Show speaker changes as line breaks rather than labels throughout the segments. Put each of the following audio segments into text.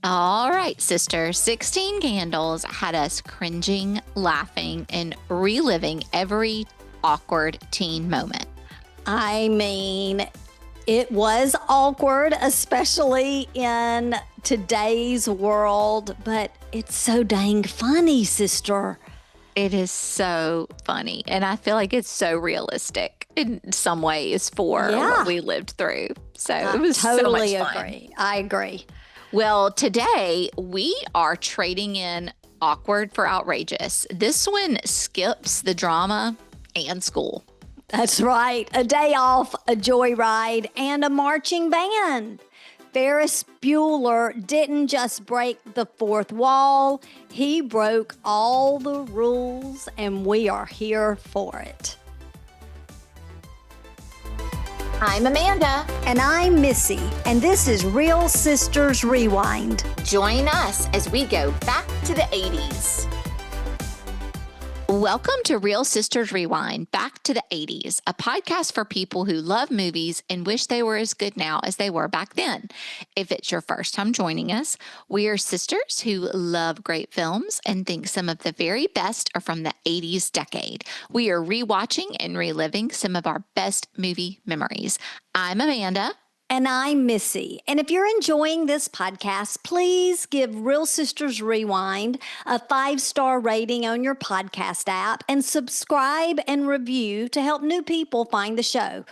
All right, sister. 16 Candles had us cringing, laughing, and reliving every awkward teen moment.
I mean, it was awkward, especially in today's world, but it's so dang funny, sister.
It is so funny. And I feel like it's so realistic in some ways for what we lived through. So it was
totally
so much fun.
agree. I agree.
Well, today we are trading in awkward for outrageous. This one skips the drama and school.
That's right. A day off, a joyride, and a marching band. Ferris Bueller didn't just break the fourth wall, he broke all the rules, and we are here for it.
I'm Amanda.
And I'm Missy, and this is Real Sisters Rewind.
Join us as we go back to the 80s. Welcome to Real Sisters Rewind, Back to the 80s, a podcast for people who love movies and wish they were as good now as they were back then. If it's your first time joining us, we are sisters who love great films and think some of the very best are from the 80s decade. We are rewatching and reliving some of our best movie memories. I'm Amanda.
And I'm Missy. And if you're enjoying this podcast, please give Real Sisters Rewind a 5-star rating on your podcast app and subscribe and review to help new people find the show.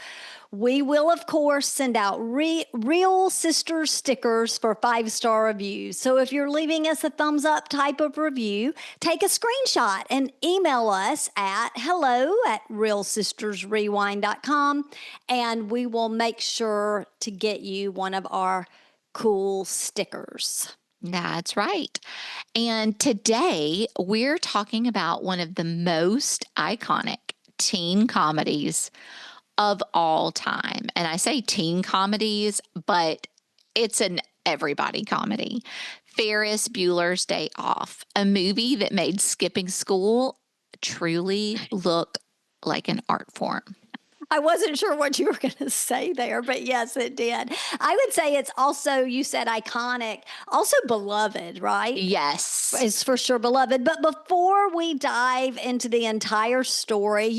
We will, of course, send out Real Sisters stickers for 5-star reviews. So if you're leaving us a thumbs up type of review, take a screenshot and email us at hello@realsistersrewind.com, and we will make sure to get you one of our cool stickers.
That's right. And today we're talking about one of the most iconic teen comedies of all time. And I say teen comedies, but it's an everybody comedy. Ferris Bueller's Day Off, a movie that made skipping school truly look like an art form.
I wasn't sure what you were going to say there, but yes, it did. I would say it's also, you said iconic, also beloved, right?
Yes.
It's for sure beloved. But before we dive into the entire story,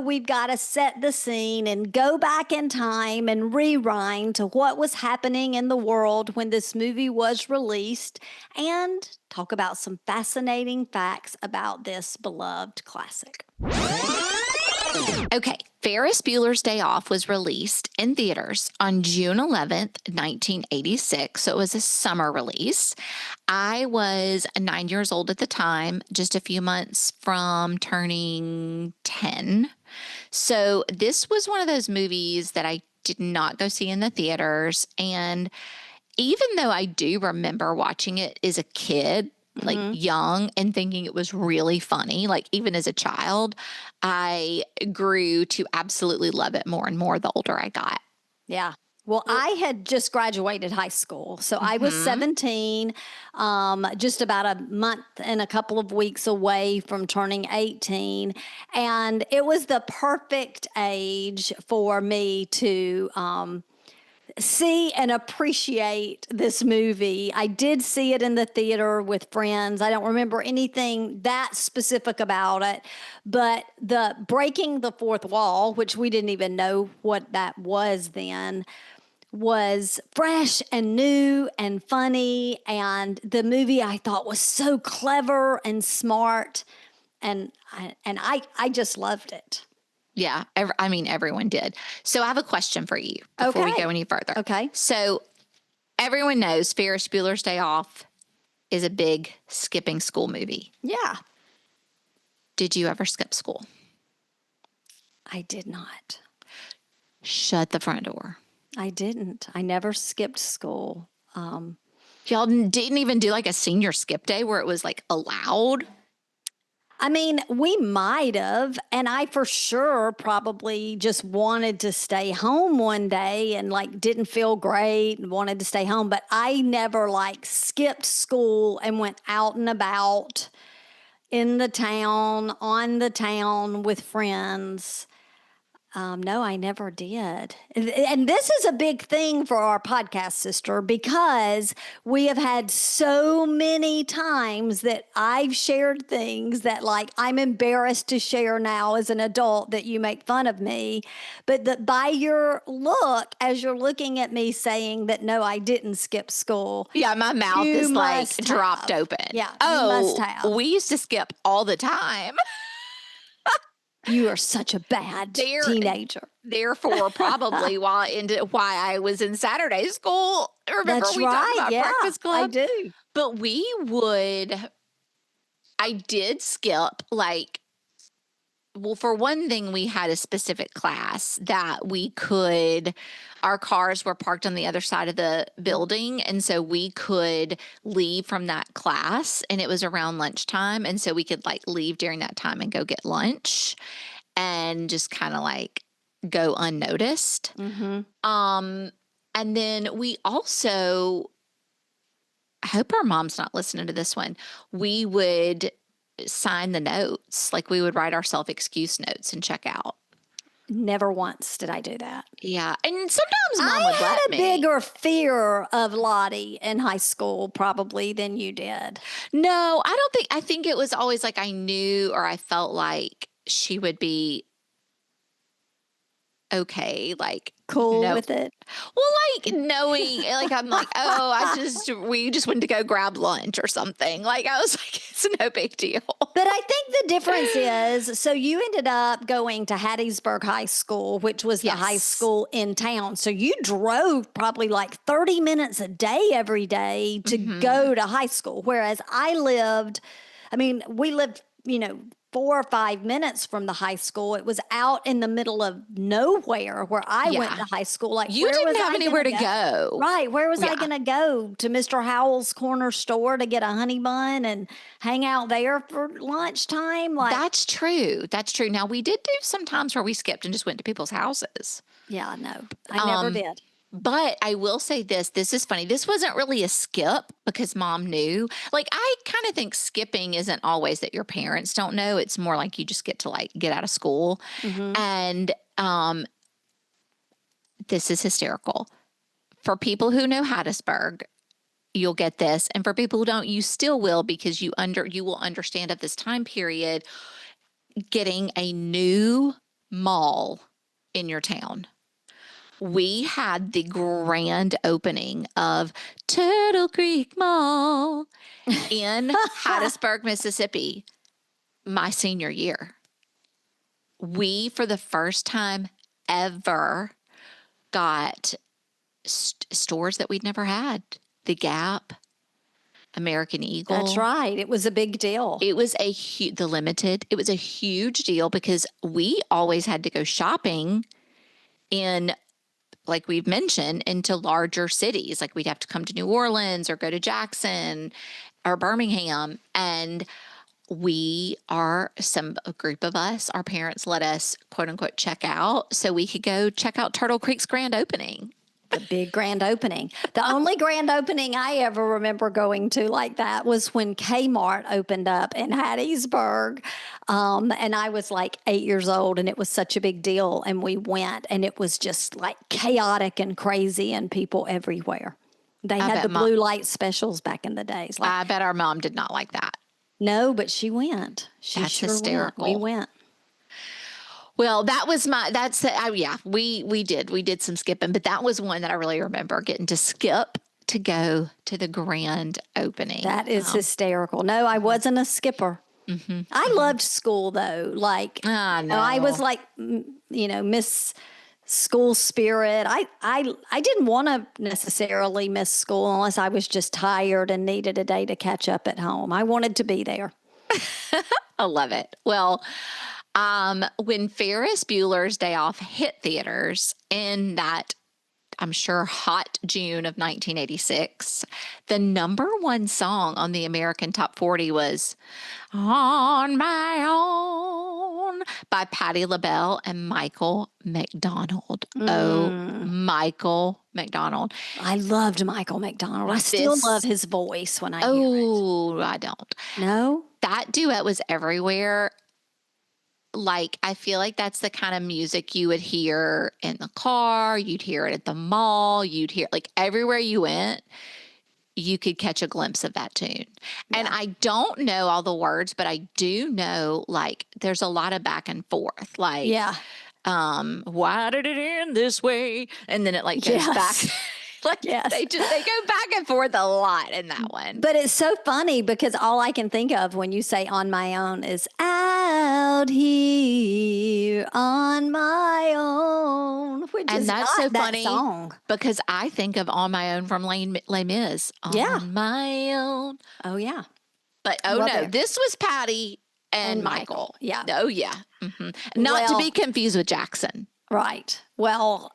we've got to set the scene and go back in time and rewind to what was happening in the world when this movie was released and talk about some fascinating facts about this beloved classic.
Okay, Ferris Bueller's Day Off was released in theaters on June 11th, 1986, so it was a summer release. I was 9 years old at the time, just a few months from turning 10. So this was one of those movies that I did not go see in the theaters, and even though I do remember watching it as a kid, like young, and thinking it was really funny, like even as a child, I grew to absolutely love it more and more the older I got.
Yeah. Well, I had just graduated high school. So I was 17, just about a month and a couple of weeks away from turning 18. And it was the perfect age for me to see and appreciate this movie. I did see it in the theater with friends. I don't remember anything that specific about it, but the breaking the fourth wall, which we didn't even know what that was then, was fresh and new and funny. And the movie I thought was so clever and smart. And I just loved it.
Yeah, everyone did. So I have a question for you before we go any further.
Okay.
So everyone knows Ferris Bueller's Day Off is a big skipping school movie.
Yeah.
Did you ever skip school?
I did not.
Shut the front door.
I didn't. I never skipped school.
Y'all didn't even do like a senior skip day where it was like allowed?
I mean, we might have, and I for sure probably just wanted to stay home one day and like didn't feel great and wanted to stay home, but I never like skipped school and went out and about in the town, on the town with friends. No, I never did. And this is a big thing for our podcast, sister, because we have had so many times that I've shared things that, like, I'm embarrassed to share now as an adult that you make fun of me. But that by your look, as you're looking at me saying that, no, I didn't skip school,
Yeah, my mouth
you
is like
must
dropped
have.
open.
Yeah, you must
Oh,
have.
we used to skip all the time.
You are such a bad
There,
teenager.
therefore, probably why I was in Saturday school. Remember
That's
we talked
right.
about
Yeah,
Breakfast
I
Club?
do.
But I did skip like, well, for one thing, we had a specific class that our cars were parked on the other side of the building. And so we could leave from that class, and it was around lunchtime. And so we could like leave during that time and go get lunch and just kind of like go unnoticed.
Mm-hmm.
And then we also, I hope our mom's not listening to this one. We would sign the notes. Like we would write ourselves excuse notes and check out.
Never once did I do that.
Yeah. And sometimes mom
I
would
had
let
a
me.
bigger fear of Lottie in high school, probably, than you did.
No, I think it was always like I knew or I felt like she would be okay. Like,
Cool
no.
with it.
Well, like knowing, like I'm like, oh, we just went to go grab lunch or something. Like I was like, it's no big deal.
But I think the difference is, so you ended up going to Hattiesburg High School, which was the high
Yes.
school in town. So you drove probably like 30 minutes a day every day to go to high school. Whereas we lived, 4 or 5 minutes from the high school. It was out in the middle of nowhere where I went
Yeah.
to high school. Like,
You
where
didn't
was
have
I
anywhere
going
to go.
Right. Where was I
Yeah.
going to go? To Mr. Howell's corner store to get a honey bun and hang out there for lunchtime? Like,
That's true. That's true. Now we did do some times where we skipped and just went to people's houses.
yeah, no, I never did.
But I will say this, this is funny. This wasn't really a skip because mom knew. Like I kind of think skipping isn't always that your parents don't know. It's more like you just get to like get out of school.
Mm-hmm.
And this is hysterical. For people who know Hattiesburg, you'll get this. And for people who don't, you still will because you will understand at this time period getting a new mall in your town. We had the grand opening of Turtle Creek Mall in Hattiesburg, Mississippi, my senior year. We, for the first time ever, got stores that we'd never had. The Gap, American Eagle.
That's right. It was a big deal.
It was the Limited. It was a huge deal because we always had to go shopping in, like we've mentioned, into larger cities. Like we'd have to come to New Orleans or go to Jackson or Birmingham. And a group of us, our parents let us quote unquote check out so we could go check out Turtle Creek's grand opening.
The big grand opening. The only grand opening I ever remember going to like that was when Kmart opened up in Hattiesburg. And I was like 8 years old, and it was such a big deal. And we went, and it was just like chaotic and crazy and people everywhere. They had the blue light specials back in the days. Like,
I bet our mom did not like that.
no, but she went.
That's hysterical.
We went.
Well, we did some skipping, but that was one that I really remember getting to skip to go to the grand opening.
That is hysterical. No, I wasn't a skipper.
Mm-hmm.
I loved school though. Like, I was like, Miss School Spirit. I didn't want to necessarily miss school unless I was just tired and needed a day to catch up at home. I wanted to be there.
I love it. Well, when Ferris Bueller's Day Off hit theaters in that, I'm sure, hot June of 1986, the number one song on the American Top 40 was On My Own by Patti LaBelle and Michael McDonald. Oh, Michael McDonald.
I loved Michael McDonald. I still love his voice when I hear it.
Oh, I don't.
No?
That duet was everywhere. like, I feel like that's the kind of music you would hear in the car, you'd hear it at the mall, you'd hear like everywhere you went, you could catch a glimpse of that tune. And
Yeah.
I don't know all the words, but I do know like there's a lot of back and forth. Like,
Yeah.
why did it end this way? And then it like goes back.
Yes.
Like
Yes.
they go back and forth a lot in that one.
But it's so funny because all I can think of when you say on my own is out here on my own, which
And
is
that's so
not that
funny
song.
because I think of On My Own from Les Mis.
Yeah.
On my own.
Oh, yeah.
But oh
Well,
no,
there.
this was Patty and
And Michael.
Michael.
Yeah.
Oh yeah. Not to
Well,
be confused with Jackson.
right. Well,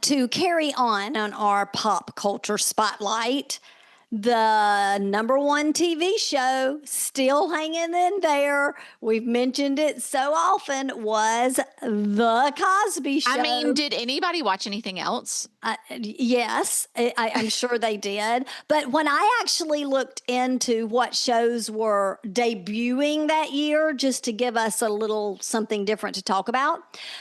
to carry on our pop culture spotlight, the number one TV show still hanging in there. We've mentioned it so often was The Cosby Show.
I mean, did anybody watch anything else?
Yes, I'm sure they did. But when I actually looked into what shows were debuting that year, just to give us a little something different to talk about,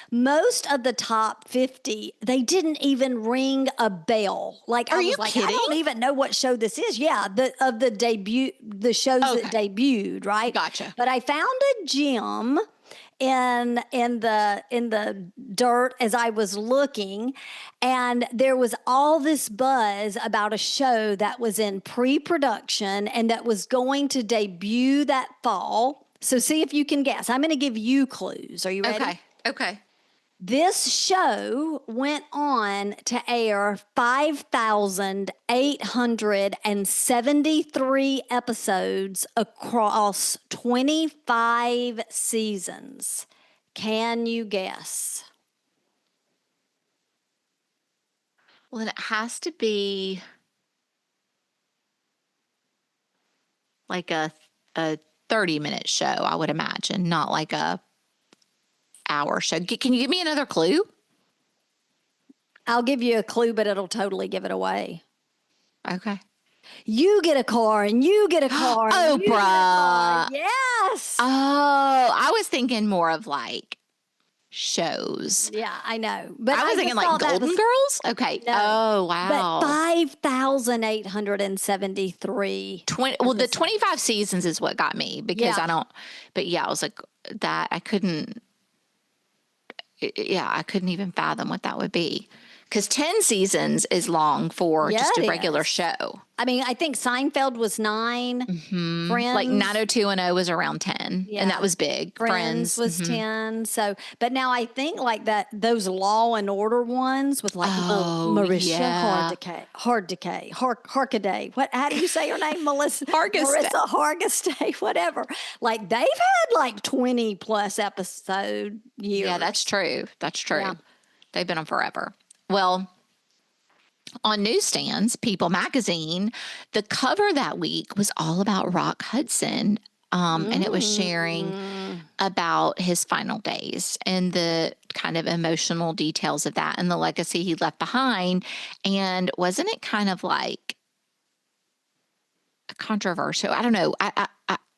most of the top 50, they didn't even ring a bell. Like,
Are
I
you
was like, I
kidding?
don't even know what show this is. Yeah, the shows that debuted, right?
Gotcha.
But I found a gem in the dirt as I was looking, and there was all this buzz about a show that was in pre-production and that was going to debut that fall. So see if you can guess. I'm going to give you clues. Are you ready?
Okay.
This show went on to air 5,873 episodes across 25 seasons. Can you guess?
Well, then it has to be like a 30-minute show, I would imagine, not like a hour show. Can you give me another clue?
I'll give you a clue, but it'll totally give it away.
Okay.
You get a car and you get a car. And you get a car.
Oprah.
Yes.
Oh, I was thinking more of like shows.
Yeah, I know. But
I was thinking
just
like
thought that
Golden
was-
Girls. Okay.
No.
Oh, wow.
But 5,873.
Well, the 25 seasons is what got me because
Yeah.
but yeah, I was like that. I couldn't even fathom what that would be. Because 10 seasons is long for just a
it
regular
is.
show.
I mean, I think Seinfeld was 9. Friends,
Like 90210 was around 10.
Yeah.
And that was big.
Friends was 10. So, but now I think like that, those Law and Order ones with like Marisha
yeah.
Harkaday. How do you say her name? Melissa?
Hargestay.
Marissa Hargestay, whatever. Like they've had like 20 plus episode years.
Yeah, that's true.
Yeah.
They've been on forever. Well, on newsstands, People magazine, the cover that week was all about Rock Hudson. And it was sharing about his final days and the kind of emotional details of that and the legacy he left behind. And wasn't it kind of like controversial? I don't know.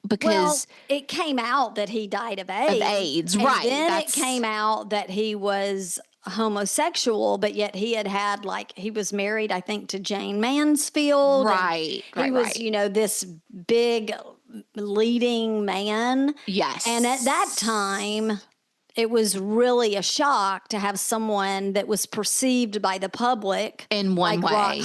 Because
it came out that he died of AIDS.
Of AIDS,
and
right.
Then it came out that he was homosexual, but yet he he was married, I think, to Jane Mansfield.
Right.
He was, this big leading man.
Yes.
And at that time, it was really a shock to have someone that was perceived by the public
in one way,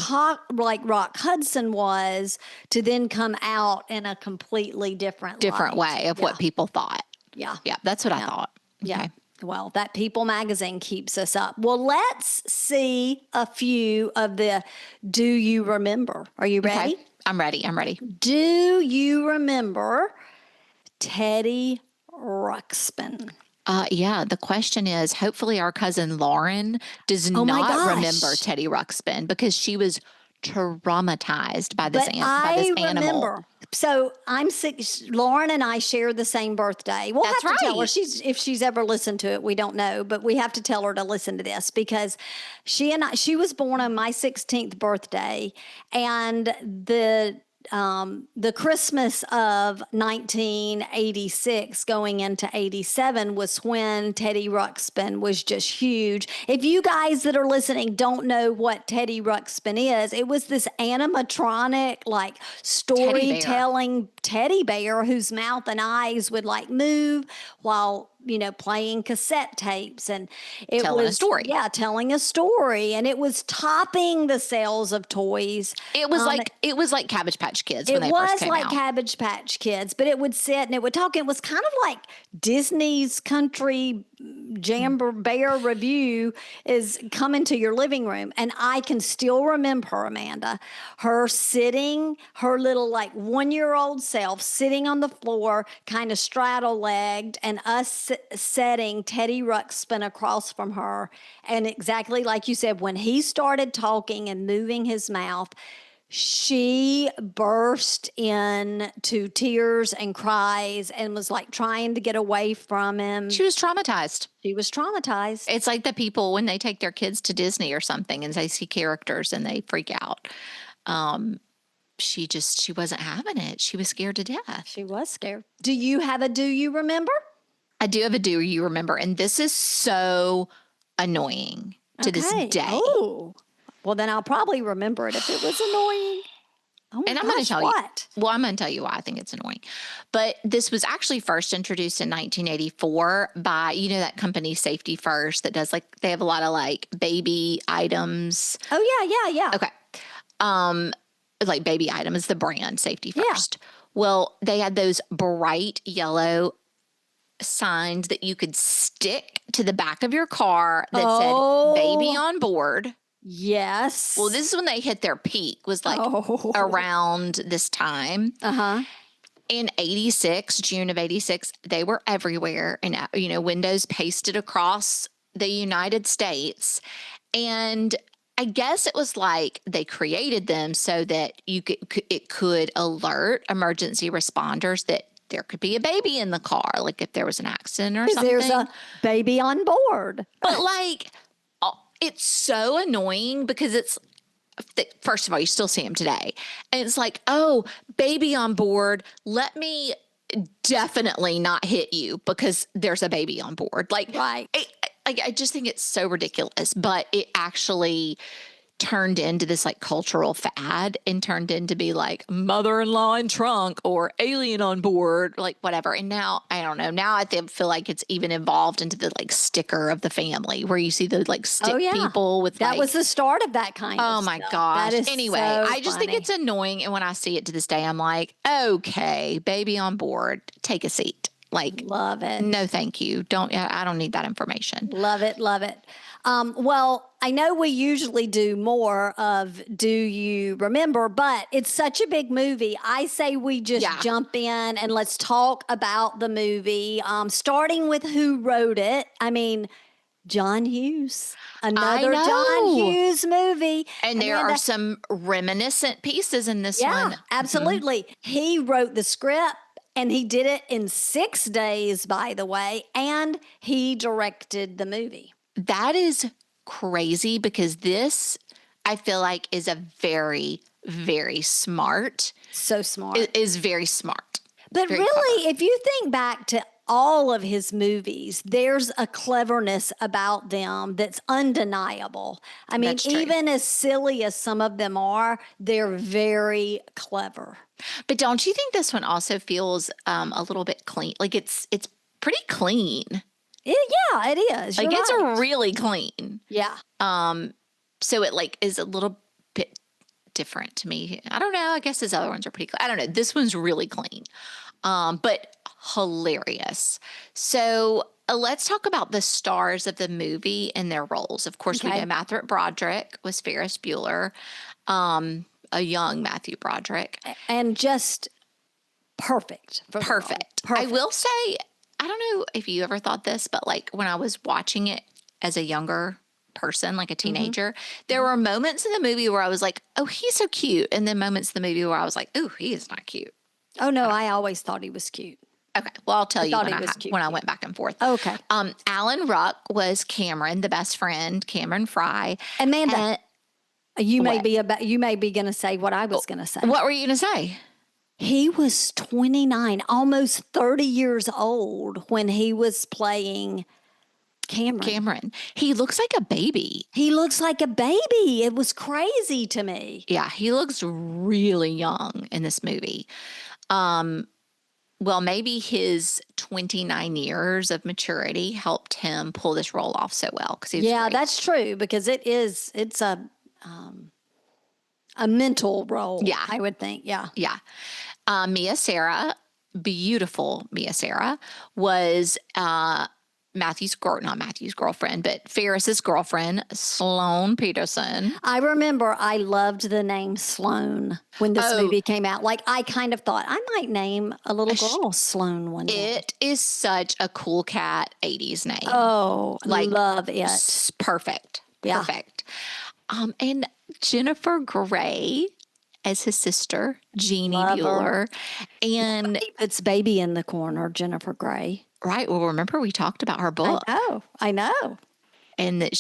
like Rock Hudson was, to then come out in a completely different
way of what people thought.
Yeah.
Yeah. That's what I thought.
Yeah.
Okay.
Well, that People magazine keeps us up. Well, let's see a few of the Do You Remember? Are you ready?
Okay. I'm ready.
Do you remember Teddy Ruxpin?
Yeah, the question is, hopefully our cousin Lauren does not remember Teddy Ruxpin because she was traumatized by this, by this animal.
Remember. So I'm 6. Lauren and I share the same birthday. We'll have to tell her if she's ever listened to it. We don't know, but we have to tell her to listen to this because she was born on my 16th birthday, and the Christmas of 1986 going into 87 was when Teddy Ruxpin was just huge. If you guys that are listening don't know what Teddy Ruxpin is, it was this animatronic, like storytelling teddy bear whose mouth and eyes would like move while playing cassette tapes, and it
Telling a
was
story.
telling a story, and it was topping the sales of toys.
It was like Cabbage Patch Kids when
It
they first
was
came
like
out.
Cabbage Patch Kids, but it would sit and it would talk. It was kind of like Disney's Country Jamber Bear Review is coming to your living room. And I can still remember her, Amanda, her sitting, her little like 1-year-old self sitting on the floor, kind of straddle-legged, and us setting Teddy Ruxpin across from her. And exactly like you said, when he started talking and moving his mouth, she burst into tears and cries and was like trying to get away from him.
She was traumatized.
She was traumatized.
It's like the people when they take their kids to Disney or something and they see characters and they freak out. She wasn't having it. She was scared to death.
She was scared. Do you have a do you remember?
I do have a do you remember, and this is so annoying to this day.
Oh. Well, then I'll probably remember it if it was annoying. Oh my
And I'm
gosh,
going to tell
what?
you. Well, I'm going to tell you why I think it's annoying. But this was actually first introduced in 1984 by, that company Safety First that does they have a lot of baby items.
Oh, yeah.
Okay. Like Baby Items, the brand Safety
Yeah.
First. Well, they had those bright yellow signs that you could stick to the back of your car that said baby on board.
Yes.
Well, this is when they hit their peak, was around this time.
Uh-huh.
In 86, June of 86, they were everywhere and, windows pasted across the United States. And I guess it was they created them so that it could alert emergency responders that there could be a baby in the car, like if there was an accident or something.
There's a baby on board.
But it's so annoying because it's, first of all, you still see them today. And it's baby on board. Let me definitely not hit you because there's a baby on board.
Right.
I just think it's so ridiculous, but it actually turned into this cultural fad and turned into be mother-in-law in trunk or alien on board, whatever. And now, I don't know. Now I feel like it's even evolved into the sticker of the family where you see the stick people with
that was the start of that kind of
stuff. Oh my
gosh.
gosh.
That is
anyway,
so
I just think it's annoying. And when I see it to this day, I'm like, okay, baby on board, take a seat.
Love it.
No, thank you. I don't need that information.
Love it. Love it. Well, I know we usually do more of Do You Remember, but it's such a big movie. I say we just jump in and let's talk about the movie, starting with who wrote it. I mean, John Hughes. Another John Hughes movie.
And there are some reminiscent pieces in this one.
Yeah, absolutely. Mm-hmm. He wrote the script. And he did it in 6 days, by the way, and he directed the movie.
That is crazy because this, I feel like, is a very, very smart.
So smart.
It is very smart.
But
very
really,
clever.
if you think back to all of his movies, there's a cleverness about them that's undeniable. I mean, even as silly as some of them are, they're very clever.
But don't you think this one also feels a little bit clean? It's pretty clean.
Yeah, it is. You're
it's
right.
really clean.
Yeah.
So it is a little bit different to me. I don't know. I guess his other ones are pretty clean. I don't know. This one's really clean. But hilarious. So let's talk about the stars of the movie and their roles. Of course, we know Matthew Broderick was Ferris Bueller, a young Matthew Broderick.
And just perfect.
Perfect. I will say, I don't know if you ever thought this, but when I was watching it as a younger person, like a teenager, there were moments in the movie where I was like, oh, he's so cute. And then moments in the movie where I was like, oh, he is not cute.
Oh, no, I always thought he was cute.
Okay, well, I'll tell you when I went back and forth.
Okay.
Alan Ruck was Cameron, the best friend, Cameron Fry.
Amanda,
What?
You may be going to say what I was going to say.
What were you going to say?
He was 29, almost 30 years old when he was playing Cameron.
Cameron. He looks like a baby.
He looks like a baby. It was crazy to me.
Yeah, he looks really young in this movie. Well, maybe his 29 years of maturity helped him pull this role off so well. Because
Yeah,
great.
that's true because it's a mental role.
Yeah.
I would think. Yeah.
Yeah. Mia Sarah, beautiful Mia Sarah, was not Matthew's girlfriend, but Ferris's girlfriend, Sloane Peterson.
I remember I loved the name Sloane when this movie came out. Like, I kind of thought I might name a little girl Sloane one day.
It is such a cool cat 80s name.
Oh, like, love it.
Perfect.
Yeah.
Perfect. And Jennifer Grey as his sister, Jeannie Bueller. And
it's baby in the corner, Jennifer Grey.
Right. Well, remember we talked about her book.
I know.
And that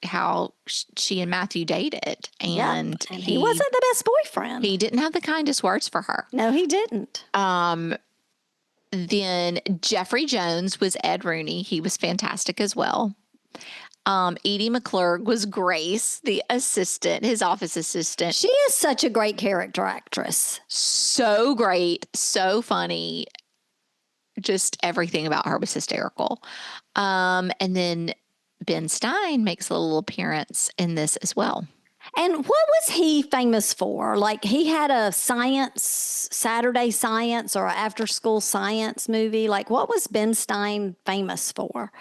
how she and Matthew dated. And
he wasn't the best boyfriend.
He didn't have the kindest words for her.
No, he didn't.
Then Jeffrey Jones was Ed Rooney. He was fantastic as well. Edie McClurg was Grace, the assistant, his office assistant.
She is such a great character actress.
So great, so funny. Just everything about her was hysterical. And then Ben Stein makes a little appearance in this as well.
And what was he famous for? Like, he had a Saturday science or after school science movie. Like, what was Ben Stein famous for?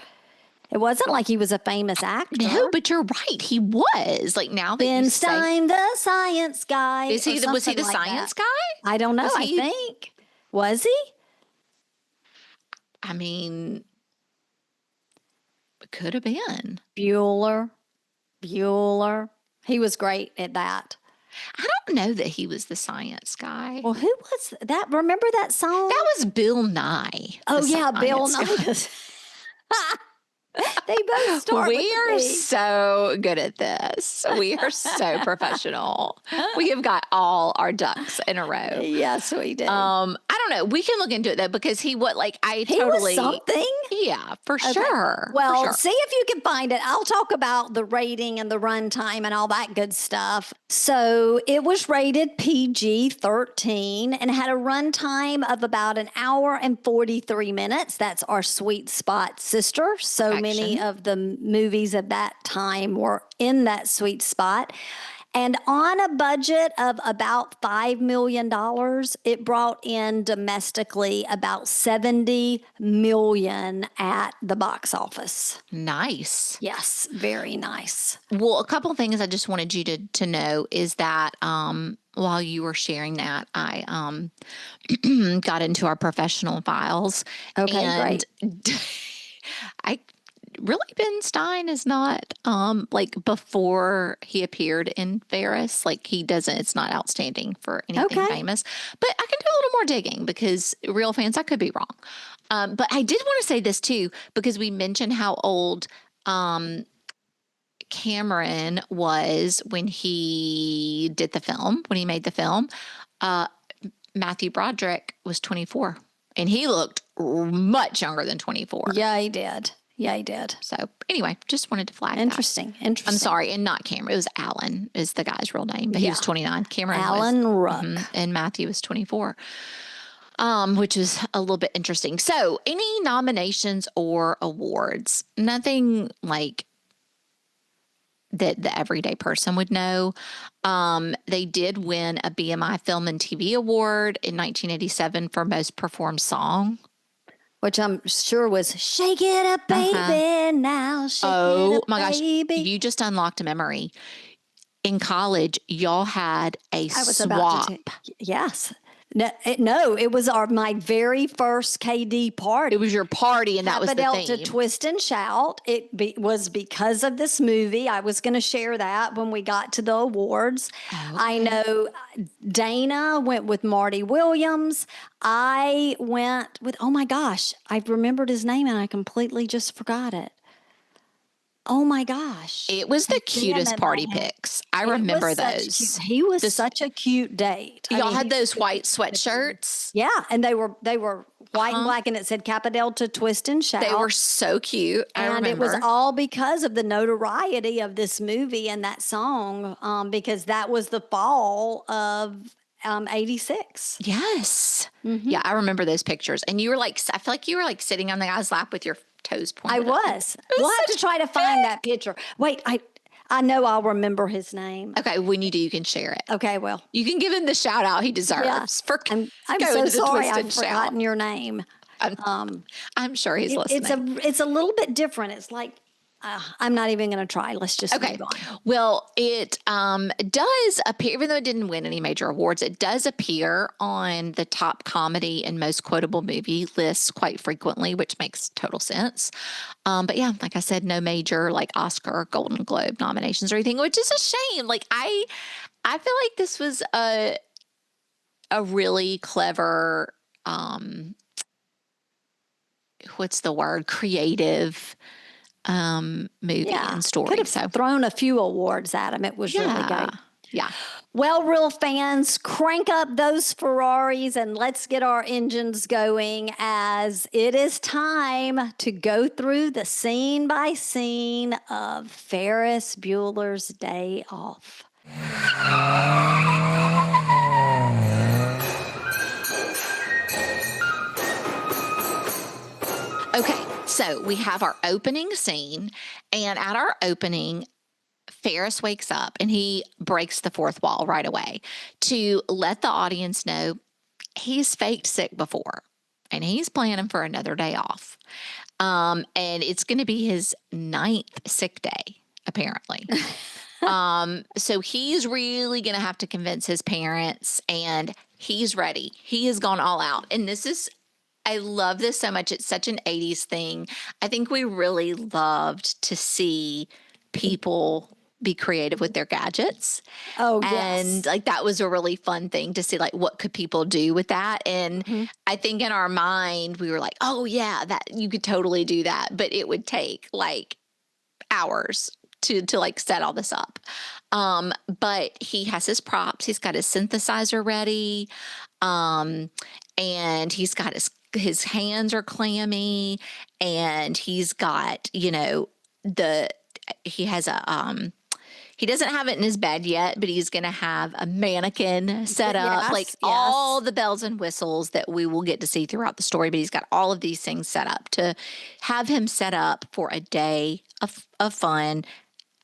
It wasn't like he was a famous actor.
No, but you're right. He was. Like, now that
Ben Stein, the science guy.
Was he the science guy?
I don't know. I think. Was he?
I mean, could have been.
Bueller. He was great at that.
I don't know that he was the science guy.
Well, who was that? Remember that song?
That was Bill Nye.
Oh, yeah, Bill Nye. They both start
We are so good at this. We are so professional. We have got all our ducks in a row.
Yes, we did.
I don't know. We can look into it though, because he was
something.
Yeah, for sure.
Well,
for sure.
See if you can find it. I'll talk about the rating and the runtime and all that good stuff. So it was rated PG-13 and had a runtime of about an hour and 43 minutes. That's our sweet spot, sister. So many of the movies of that time were in that sweet spot. And on a budget of about $5 million, it brought in domestically about $70 million at the box office.
Nice.
Yes, very nice.
Well, a couple of things I just wanted you to know is that while you were sharing that, I got into our professional files.
Okay,
great. Really, Ben Stein is not like before he appeared in Ferris. Like, he doesn't. It's not outstanding for anything famous. But I can do a little more digging because real fans, I could be wrong. But I did want to say this too, because we mentioned how old Cameron was when he did the film, when he made the film. Matthew Broderick was 24, and he looked much younger than 24.
Yeah, he did.
So anyway, just wanted to flag
Interesting.
I'm sorry, and not Cameron. It was Alan is the guy's real name, but he was 29. Cameron
Alan Ruck.
And Matthew was 24, which is a little bit interesting. So any nominations or awards? Nothing like that the everyday person would know. They did win a BMI Film and TV Award in 1987 for Most Performed Song.
Which I'm sure was Shake It Up, Baby, now shake it up,
my
baby.
gosh, you just unlocked a memory. In college, y'all had a swap.
Yes. No, it was my very first KD party.
It was your party, and that was the theme.
To Twist and Shout. Was because of this movie. I was going to share that when we got to the awards. Okay. I know Dana went with Marty Williams. I went with, oh my gosh, I remembered his name and I completely just forgot it. Oh my gosh.
It was the
I'm seeing
cutest
it in my
party
head.
pics. I
It was
remember
such cute.
those.
He was
This
such a cute date. I
Y'all
mean,
had
he
those
could
white
be the cutest.
sweatshirts.
Yeah, and they were white and
Uh-huh.
black, and it said Kappa Delta Twist and
They were
Shout.
so cute. I
And it was
remember.
all because of the notoriety of this movie and that song, because that was the fall of 86.
Yes. Yeah, I remember those pictures. And you were like, I feel like you were like sitting on the guy's lap with your toes
I
pointed up.
was.
It was
We'll have to
such
try to find that picture. Wait, I know I'll remember his name.
Okay, when you do, you can share it.
Okay, well,
You can give him the shout out he
yeah.
deserves for
I'm
going
so
to the
sorry
twist
I've
and shout.
forgotten your name.
I'm sure he's
It's
listening.
a little bit different. It's like I'm not even going to try. Let's just
Okay.
move on.
Well, it does appear, even though it didn't win any major awards, it does appear on the top comedy and most quotable movie lists quite frequently, which makes total sense. But yeah, like I said, no major like Oscar or Golden Globe nominations or anything, which is a shame. Like I feel like this was a really clever what's the word? Creative movie
Yeah,
and
could
story.
have
So
thrown a few awards at him. It was really
yeah.
great.
Yeah.
Well, real fans, crank up those Ferraris and let's get our engines going as it is time to go through the scene by scene of Ferris Bueller's Day Off.
Okay, so we have our opening scene, and at our opening, Ferris wakes up and he breaks the fourth wall right away to let the audience know he's faked sick before and he's planning for another day off. And it's going to be his 9th sick day, apparently. So he's really going to have to convince his parents, and he's ready. He has gone all out. And I love this so much. It's such an 80s thing. I think we really loved to see people be creative with their gadgets.
Oh,
And
yes.
like that was a really fun thing to see, like what could people do with that. And I think in our mind we were like, oh yeah, that you could totally do that, but it would take like hours to like set all this up. But he has his props. He's got his synthesizer ready. And he's got his hands are clammy, and he's got, he has he doesn't have it in his bed yet, but he's going to have a mannequin set up, like
Yes,
all
yes.
the bells and whistles that we will get to see throughout the story. But he's got all of these things set up to have him set up for a day of fun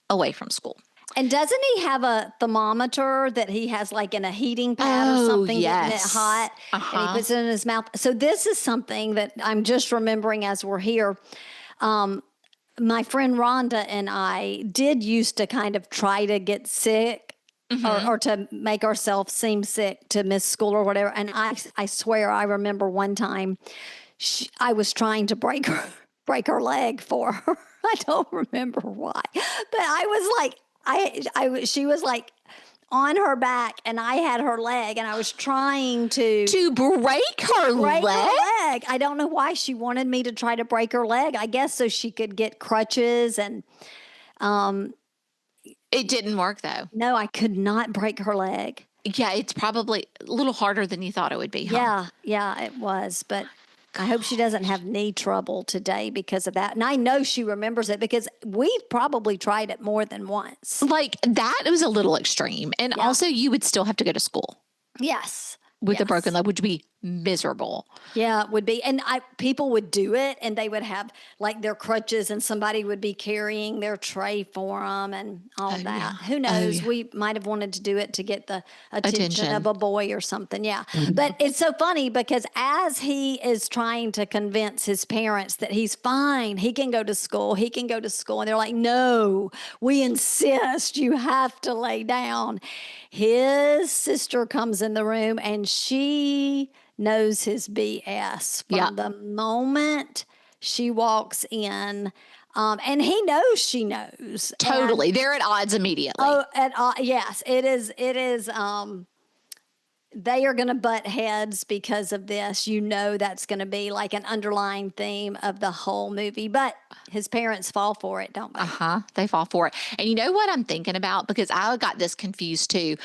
away from school.
And doesn't he have a thermometer that he has like in a heating pad or
Oh,
something, getting it
yes.
hot, and he puts it in his mouth? So this is something that I'm just remembering as we're here. My friend Rhonda and I did used to kind of try to get sick or to make ourselves seem sick to miss school or whatever. And I swear I remember one time I was trying to break her leg for her. I don't remember why, but I was like, she was like on her back and I had her leg and I was trying to
break her
break
leg?
her leg. I don't know why she wanted me to try to break her leg. I guess so she could get crutches and
It didn't work though.
no, I could not break her leg.
Yeah, it's probably a little harder than you thought it would be, huh?
Yeah, it was. But I hope she doesn't have knee trouble today because of that. And I know she remembers it because we've probably tried it more than once.
Like that was a little extreme. And also you would still have to go to school
Yes.
with a broken
Yes.
leg, which would be miserable.
Yeah, it would be. And people would do it and they would have like their crutches and somebody would be carrying their tray for them and all that.
yeah.
Who knows?
yeah.
We might have wanted to do it to get the attention
Attention.
of a boy or something. Yeah. But it's so funny because as he is trying to convince his parents that he's fine, he can go to school, And they're like, no, we insist you have to lay down. His sister comes in the room and she knows his BS from the moment she walks in. And he knows she knows.
Totally. They're at odds immediately.
Oh, yes, it is. they are going to butt heads because of this. You know, that's going to be like an underlying theme of the whole movie. But his parents fall for it, don't they?
Uh-huh. They fall for it. And you know what I'm thinking about? Because I got this confused too.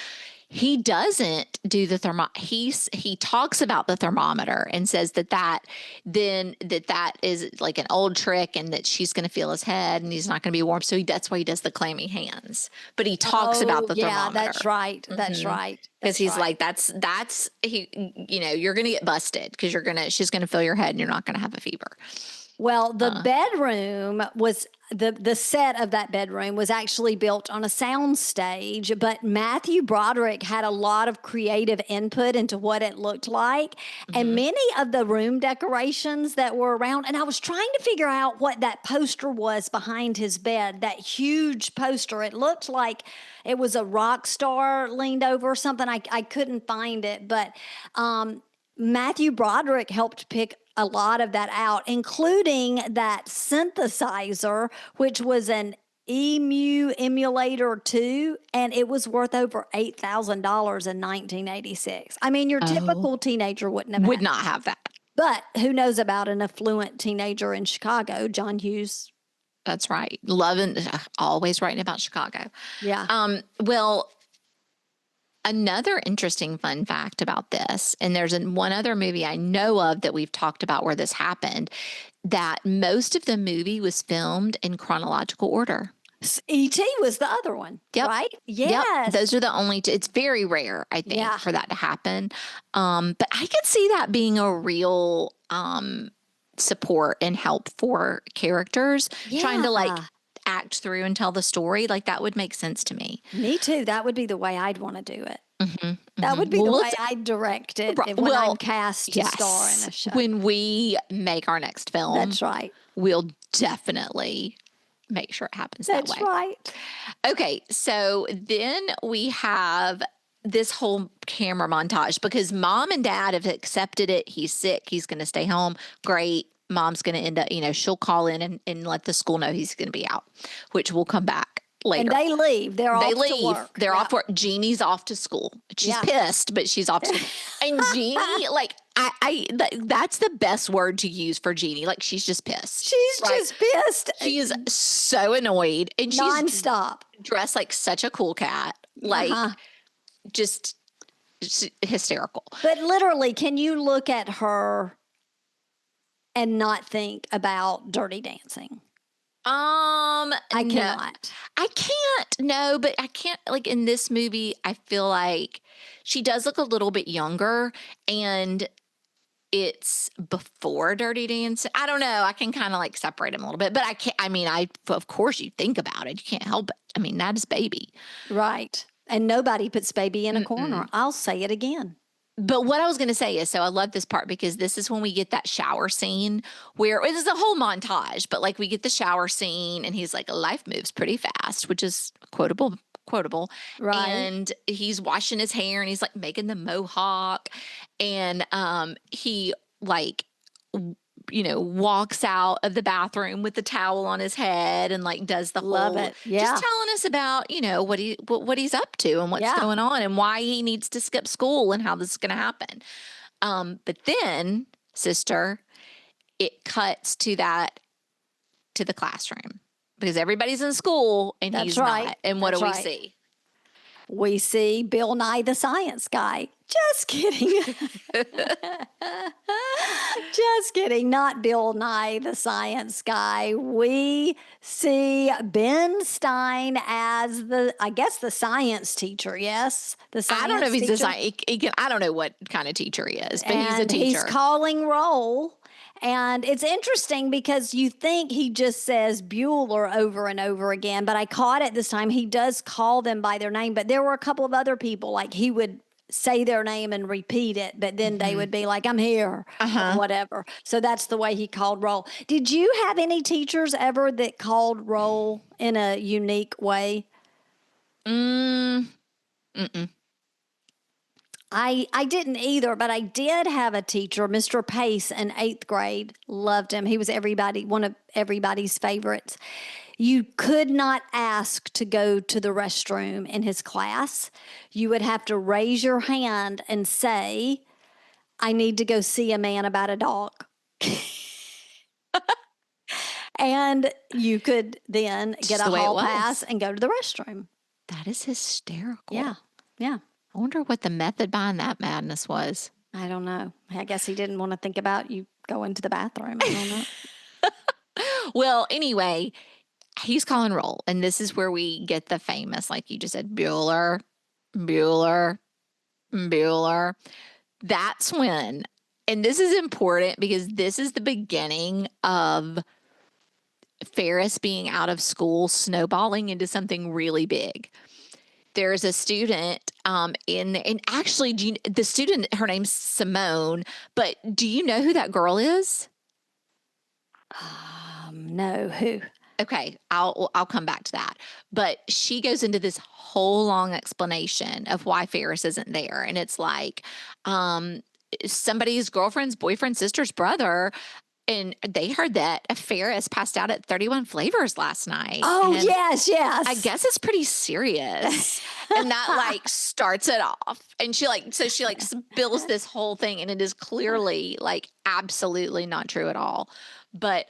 He doesn't do the he talks about the thermometer and says that is like an old trick and that she's going to feel his head and he's not going to be warm. So that's why he does the clammy hands. But he talks about
Oh,
the
yeah,
thermometer.
that's right. That's right.
Because
That's
he's
right.
like, you're going to get busted because she's going to feel your head and you're not going to have a fever.
Well, the bedroom was the set of that bedroom was actually built on a sound stage, but Matthew Broderick had a lot of creative input into what it looked like. And many of the room decorations that were around, and I was trying to figure out what that poster was behind his bed, that huge poster. It looked like it was a rock star leaned over or something. I couldn't find it, but Matthew Broderick helped pick a lot of that out, including that synthesizer, which was an Emu Emulator 2, and it was worth over $8,000 in 1986. I mean, your
Oh,
typical teenager wouldn't have
would
had
not
that.
have that.
But who knows about an affluent teenager in Chicago, John Hughes?
That's right. Loving, always writing about Chicago.
Yeah.
Well, another interesting fun fact about this, and there's one other movie I know of that we've talked about where this happened, that most of the movie was filmed in chronological order.
E.T. was the other one,
Yep.
right?
Yep.
Yes.
Those are the only two. It's very rare, I think,
Yeah.
for that to happen. But I could see that being a real support and help for characters trying to like
Yeah.
act through and tell the story. Like that would make sense to me.
Me too. That would be the way I'd want to do it. That would be
Well,
the way I'd direct it when I'm
well,
cast to star in
yes.
a show.
When we make our next film,
That's right.
we'll definitely make sure it happens that
That's
way.
right.
Okay, so then we have this whole camera montage because mom and dad have accepted it. He's sick. He's going to stay home. Great. Mom's going to end up, she'll call in and let the school know he's going to be out, which will come back later.
And they leave. They're
They
off
leave.
to work.
They're off work. Jeannie's off to school. She's pissed, but she's off to school. And Jeannie, like, that's the best word to use for Jeannie. Like, she's just pissed.
She's just pissed.
She is so annoyed. And she's
nonstop.
dressed like such a cool cat. Like, just hysterical.
But literally, can you look at her and not think about Dirty Dancing? I cannot.
I can't. No, but I can't. Like in this movie, I feel like she does look a little bit younger, and it's before Dirty Dancing. I don't know. I can kind of like separate them a little bit, but I can't. I mean, of course you think about it. You can't help it. I mean, that is baby.
Right. And nobody puts baby in a corner. I'll say it again.
But what I was going to say is, so I love this part because this is when we get that shower scene where it is a whole montage, but like we get the shower scene and he's like, life moves pretty fast, which is quotable.
Right.
And he's washing his hair and he's like making the mohawk and he like walks out of the bathroom with the towel on his head and like does the
Love
whole
it. Yeah.
just telling us about what he's up to and what's going on and why he needs to skip school and how this is going to happen. But then, sister, it cuts to the classroom because everybody's in school and he's not. And what do we see?
We see Bill Nye the Science Guy. Just kidding. Just kidding. Not Bill Nye the Science Guy. We see Ben Stein as the science teacher. Yes, the science.
I don't know if he's
teacher.
I don't know what kind of teacher he is, but
and
he's a teacher.
He's calling roll. And it's interesting because you think he just says Bueller over and over again, but I caught it this time. He does call them by their name, but there were a couple of other people, like he would say their name and repeat it, but then they would be like, I'm here, or whatever. So that's the way he called roll. Did you have any teachers ever that called roll in a unique way?
Mm-mm.
I didn't either, but I did have a teacher, Mr. Pace, in 8th grade. Loved him. He was one of everybody's favorites. You could not ask to go to the restroom in his class. You would have to raise your hand and say, I need to go see a man about a dog. And you could then get a hall pass and go to the restroom.
That is hysterical.
Yeah. Yeah.
I wonder what the method behind that madness was.
I don't know. I guess he didn't want to think about you going to the bathroom. I don't know.
Well, anyway, he's calling roll. And this is where we get the famous, like you just said, Bueller, Bueller, Bueller. That's when, and this is important because this is the beginning of Ferris being out of school, snowballing into something really big. There's a student and actually, the student, her name's Simone, but do you know who that girl is?
No, who?
Okay, I'll come back to that. But she goes into this whole long explanation of why Ferris isn't there, and it's like somebody's girlfriend's boyfriend, sister's brother. And they heard that Ferris passed out at 31 Flavors last night.
Oh,
and
yes.
I guess it's pretty serious. And that like starts it off. And she spills this whole thing, and it is clearly like absolutely not true at all. But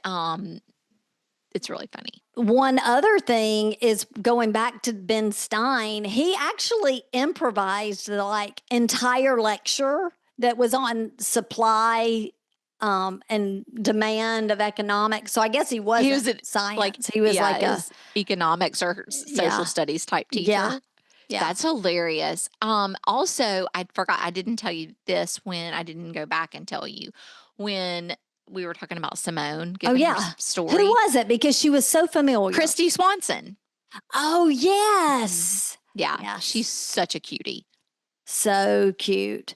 it's really funny.
One other thing is going back to Ben Stein. He actually improvised the like entire lecture that was on supply and demand of economics. So I guess he was science.
Like,
he was like a
economics or social studies type teacher.
Yeah.
That's hilarious. Also, I forgot, I didn't tell you this when I didn't go back and tell you when we were talking about Simone giving her story.
Who was it? Because she was so familiar.
Christy Swanson.
Oh, yes.
Yeah.
Yes.
She's such a cutie.
So cute.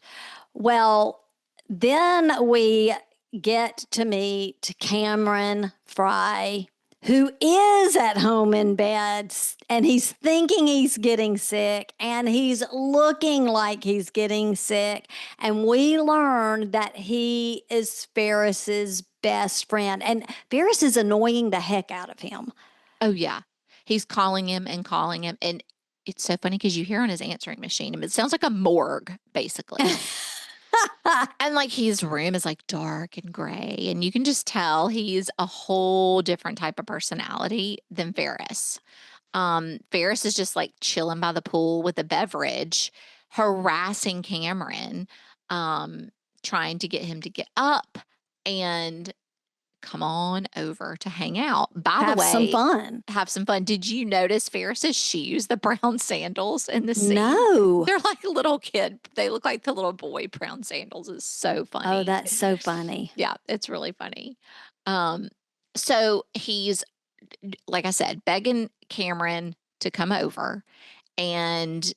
Well, then we get to meet Cameron Fry, who is at home in bed, and he's thinking he's getting sick, and he's looking like he's getting sick. And we learn that he is Ferris's best friend, and Ferris is annoying the heck out of him.
Oh, yeah. He's calling him. And it's so funny because you hear on his answering machine, it sounds like a morgue, basically. And like his room is like dark and gray, and you can just tell he's a whole different type of personality than Ferris. Ferris is just like chilling by the pool with a beverage, harassing Cameron, trying to get him to get up and come on over to hang out. By the way, have some fun. Did you notice Ferris's shoes, the brown sandals in the scene?
No.
They're like a little kid. They look like the little boy brown sandals. It's so funny.
Oh, that's so funny.
Yeah, it's really funny. So he's, like I said, begging Cameron to come over, and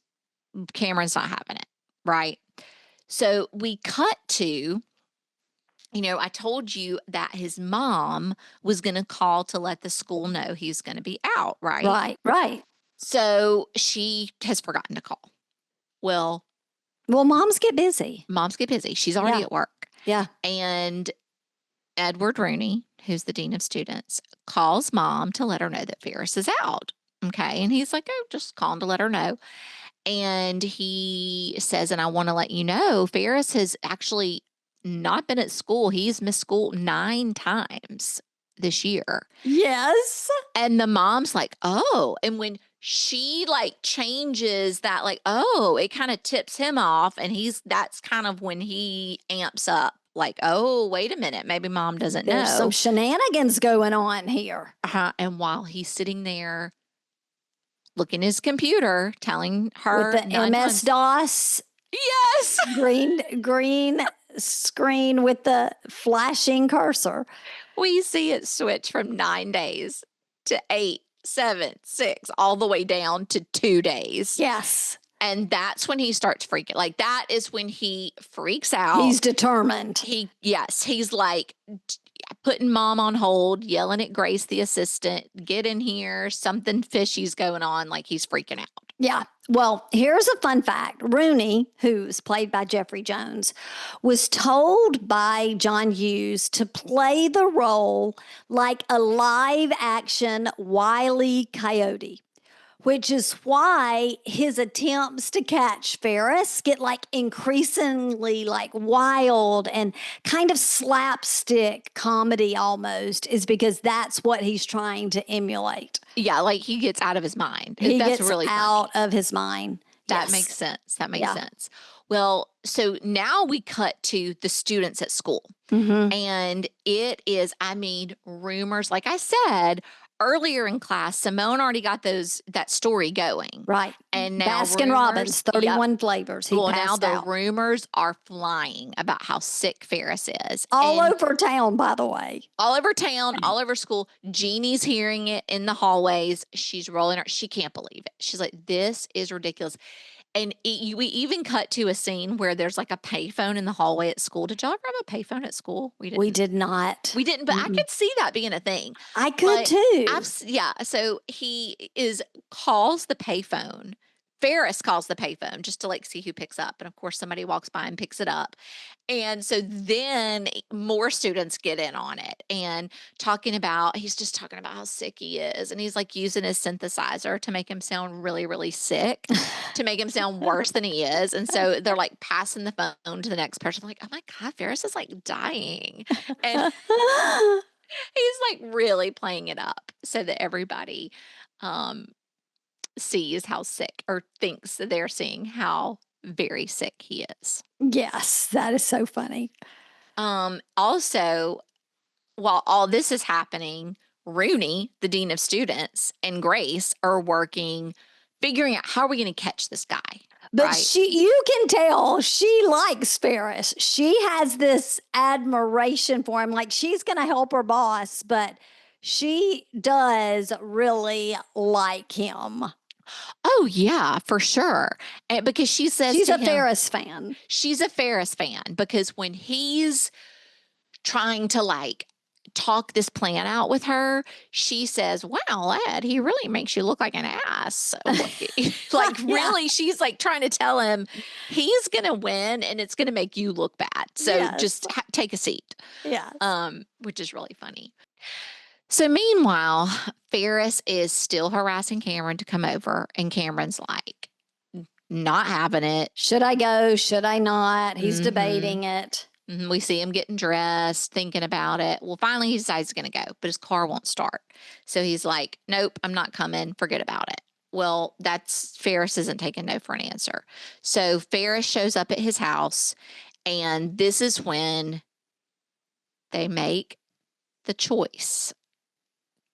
Cameron's not having it, right? So we cut to, I told you that his mom was going to call to let the school know he's going to be out, right?
Right.
So she has forgotten to call. Well,
moms get busy.
She's already at work.
Yeah.
And Edward Rooney, who's the dean of students, calls mom to let her know that Ferris is out. Okay. And he's like, oh, just calling to let her know. And he says, and I want to let you know, Ferris has actually not been at school. He's missed school 9 times this year.
Yes.
And the mom's like, oh. And when she like changes that, like, oh, it kind of tips him off. And that's kind of when he amps up. Like, oh, wait a minute. Maybe mom doesn't know.
There's some shenanigans going on here.
And while he's sitting there looking at his computer, telling her
with the MS-DOS.
Yes.
Green screen with the flashing cursor.
We see it switch from 9 days to 8, 7, 6, all the way down to 2 days.
Yes.
And that's when he starts freaking. Like, that is when he freaks out.
He's determined.
He's like putting mom on hold, yelling at Grace, the assistant, get in here. Something fishy's going on. Like, he's freaking out.
Yeah. Well, here's a fun fact. Rooney, who's played by Jeffrey Jones, was told by John Hughes to play the role like a live action Wile E. Coyote, which is why his attempts to catch Ferris get like increasingly like wild and kind of slapstick comedy almost, is because that's what he's trying to emulate.
Yeah, like he gets out of his mind.
He
That's
gets
really funny.
out of his mind.
That
Yes.
makes sense. That makes
Yeah.
sense. Well, so now we cut to the students at school.
Mm-hmm.
And it is, I mean, rumors. Like I said earlier in class, Simone already got that story going.
Right.
And now
Baskin Robbins,
rumors, yep.
31 flavors. He
Well, now
passed
the
out.
rumors are flying about how sick Ferris is.
All
And
over town, by the way.
all over town, all over school. Jeannie's hearing it in the hallways. She's rolling her. She can't believe it. She's like, this is ridiculous. And we even cut to a scene where there's like a payphone in the hallway at school. Did y'all grab a payphone at school? We
We
didn't.
did not.
We didn't, but I could see that being a thing.
I could
But
too.
yeah. So calls the payphone. Ferris calls the payphone just to like see who picks up. And of course, somebody walks by and picks it up. And so then more students get in on it and he's just talking about how sick he is. And he's like using his synthesizer to make him sound really, really sick, to make him sound worse than he is. And so they're like passing the phone to the next person. Like, oh my God, Ferris is like dying. And he's like really playing it up so that everybody sees how sick, or thinks that they're seeing how very sick he is.
Yes, that is so funny.
Also, while all this is happening, Rooney, the dean of students, and Grace are working, figuring out how are we going to catch this guy.
But
right?
you can tell she likes Ferris. She has this admiration for him. Like she's going to help her boss, but she does really like him.
Oh yeah, for sure. And because she says
she's
to
a
him,
Ferris fan.
She's a Ferris fan because when he's trying to like talk this plan out with her, she says, wow, lad, he really makes you look like an ass. Like really, she's like trying to tell him he's going to win and it's going to make you look bad. So just take a seat.
Yeah.
Which is really funny. So meanwhile, Ferris is still harassing Cameron to come over, and Cameron's like, not having it.
Should I go? Should I not? He's debating it.
We see him getting dressed, thinking about it. Well, finally he decides he's going to go, but his car won't start. So he's like, nope, I'm not coming. Forget about it. Well, Ferris isn't taking no for an answer. So Ferris shows up at his house, and this is when they make the choice.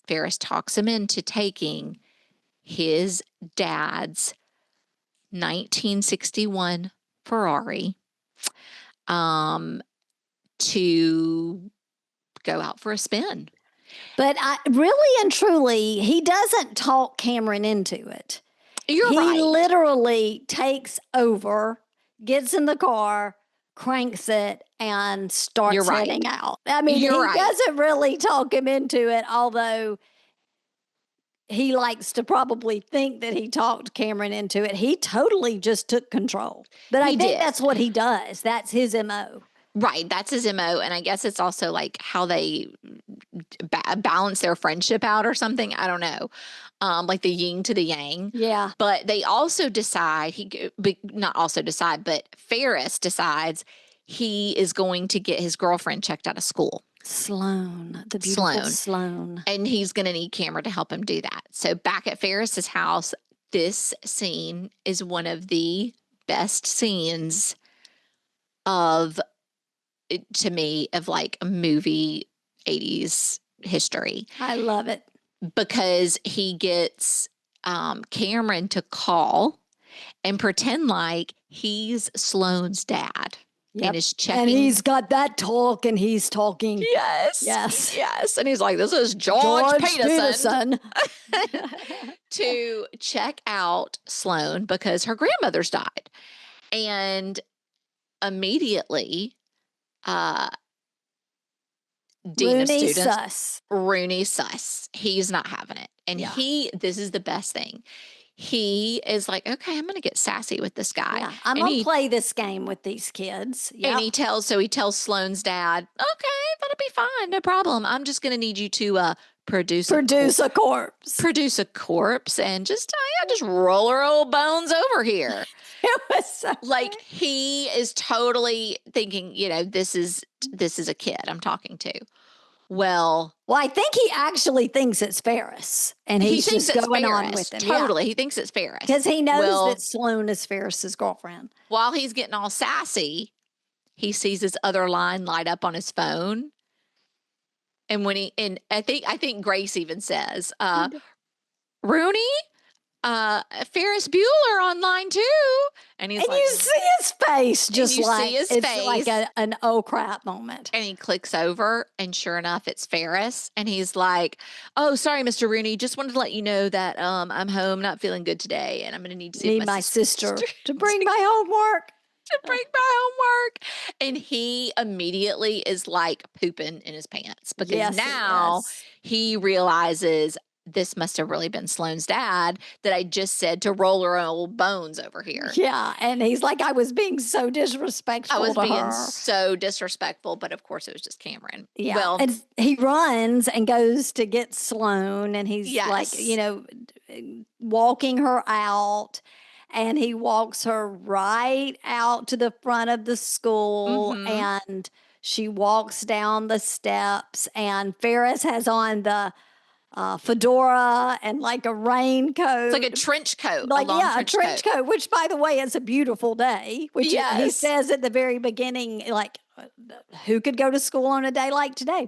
Ferris talks him into taking his dad's 1961 Ferrari to go out for a spin.
But really and truly, he doesn't talk Cameron into it.
He
literally takes over, gets in the car, cranks it, and starts heading out. I mean, he doesn't really talk him into it, although he likes to probably think that he talked Cameron into it. He totally just took control. But I think that's what he does. That's his MO.
Right. That's his MO. And I guess it's also like how they balance their friendship out or something. I don't know. Like the yin to the yang.
Yeah.
But they also decide, but Ferris decides he is going to get his girlfriend checked out of school.
Sloan, the beautiful Sloan.
And he's going to need Cameron to help him do that. So back at Ferris's house, this scene is one of the best scenes to me, of like a movie 80s history.
I love it.
Because he gets Cameron to call and pretend like he's Sloane's dad.
Yep.
And is checking.
And he's got that talk and he's talking.
Yes. And he's like, this is George Peterson. To check out Sloane because her grandmother's died. And immediately, dean of students, Rooney sus. He's not having it. And this is the best thing. he is like, okay, I'm going to get sassy with this guy.
Yeah, I'm
And
gonna
he
play this game with these kids.
and
Yep.
he tells Sloane's dad, okay, that'll be fine, no problem. I'm just going to need you to produce
Produce a corpse.
produce a corpse and just just roll her old bones over here.
It was so
Like he is totally thinking, this is a kid I'm talking to. Well,
I think he actually thinks it's Ferris, and
he
he's
thinks
just
it's
going on
Ferris.
with him.
Totally. He thinks it's Ferris.
Because he knows
Well,
that Sloane is Ferris's girlfriend.
while he's getting all sassy, he sees his other line light up on his phone. And I think Grace even says, Rooney, Ferris Bueller online too. And he's
And
like,
you see his face, just
you
like
see his
it's
face.
like an oh crap moment.
And he clicks over, and sure enough, it's Ferris. And he's like, "Oh, sorry, Mr. Rooney. Just wanted to let you know that I'm home, not feeling good today, and I'm going to need to see
Need my sister to bring my homework.
to bring my homework." And he immediately is like pooping in his pants because now he realizes this must have really been Sloane's dad that I just said to roll her old bones over here.
Yeah, and he's like, I was being so disrespectful.
I was
to
being
her.
so disrespectful, but of course it was just Cameron.
Yeah,
Well,
and he runs and goes to get Sloane, and he's like,
yes.
walking her out. And he walks her right out to the front of the school, and she walks down the steps, and Ferris has on the fedora and like a raincoat.
It's like a trench coat.
Like, a trench coat, which, by the way, is a beautiful day, which he says at the very beginning, like, who could go to school on a day like today?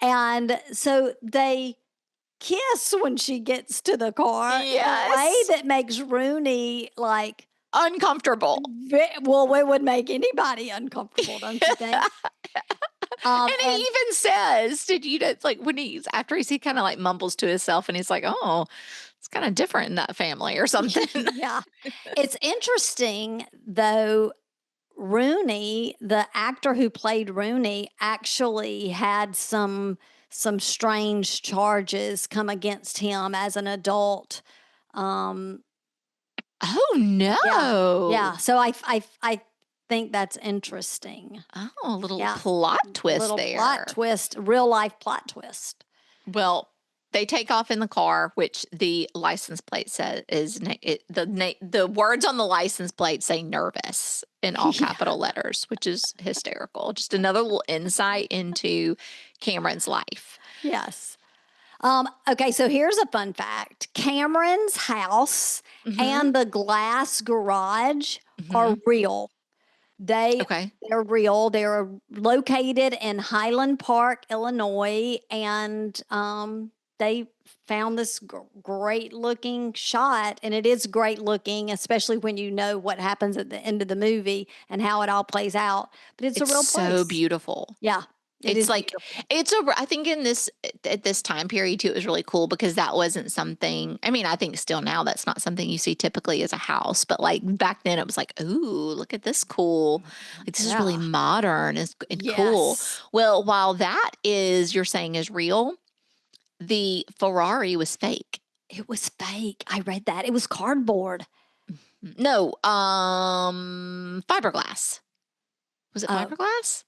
And so they kiss when she gets to the car in a way that makes Rooney like
uncomfortable.
Well, it would make anybody uncomfortable, don't you think?
And he even says, "Did you?" It's like when after he kind of like mumbles to himself, and he's like, "Oh, it's kind of different in that family or something."
Yeah, it's interesting though. Rooney, the actor who played Rooney, actually had some strange charges come against him as an adult.
Oh no!
Yeah. So I think that's interesting.
Oh, a little plot twist there.
Plot twist, real life plot twist.
Well, they take off in the car, which the license plate says the words on the license plate say "nervous" in all capital letters, which is hysterical. Just another little insight into Cameron's life.
Yes. Okay, so here's a fun fact. Cameron's house and the glass garage are real. They're real. They're located in Highland Park, Illinois, and they found this great looking shot, and it is great looking, especially when you know what happens at the end of the movie and how it all plays out. But it's a real place.
So beautiful.
Yeah.
It's like beautiful. I think at this time period too, it was really cool because that wasn't something. I mean, I think still now that's not something you see typically as a house, but like back then it was like, ooh, look at this cool. Like this is really modern and cool. Well, while that you're saying is real, the Ferrari was fake.
It was fake. I read that. It was cardboard.
No, fiberglass. Was it fiberglass?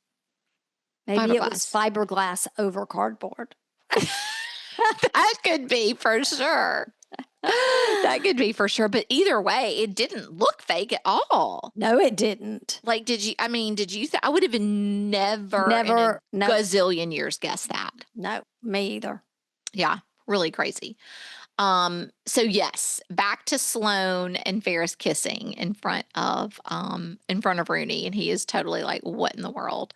Maybe it was fiberglass over cardboard.
That could be for sure. That could be for sure. But either way, it didn't look fake at all.
No, it didn't.
Like, did you I would have never in a gazillion years guessed that.
No, me either.
Yeah, really crazy. So yes, back to Sloane and Ferris kissing in front of Rooney, and he is totally like, what in the world?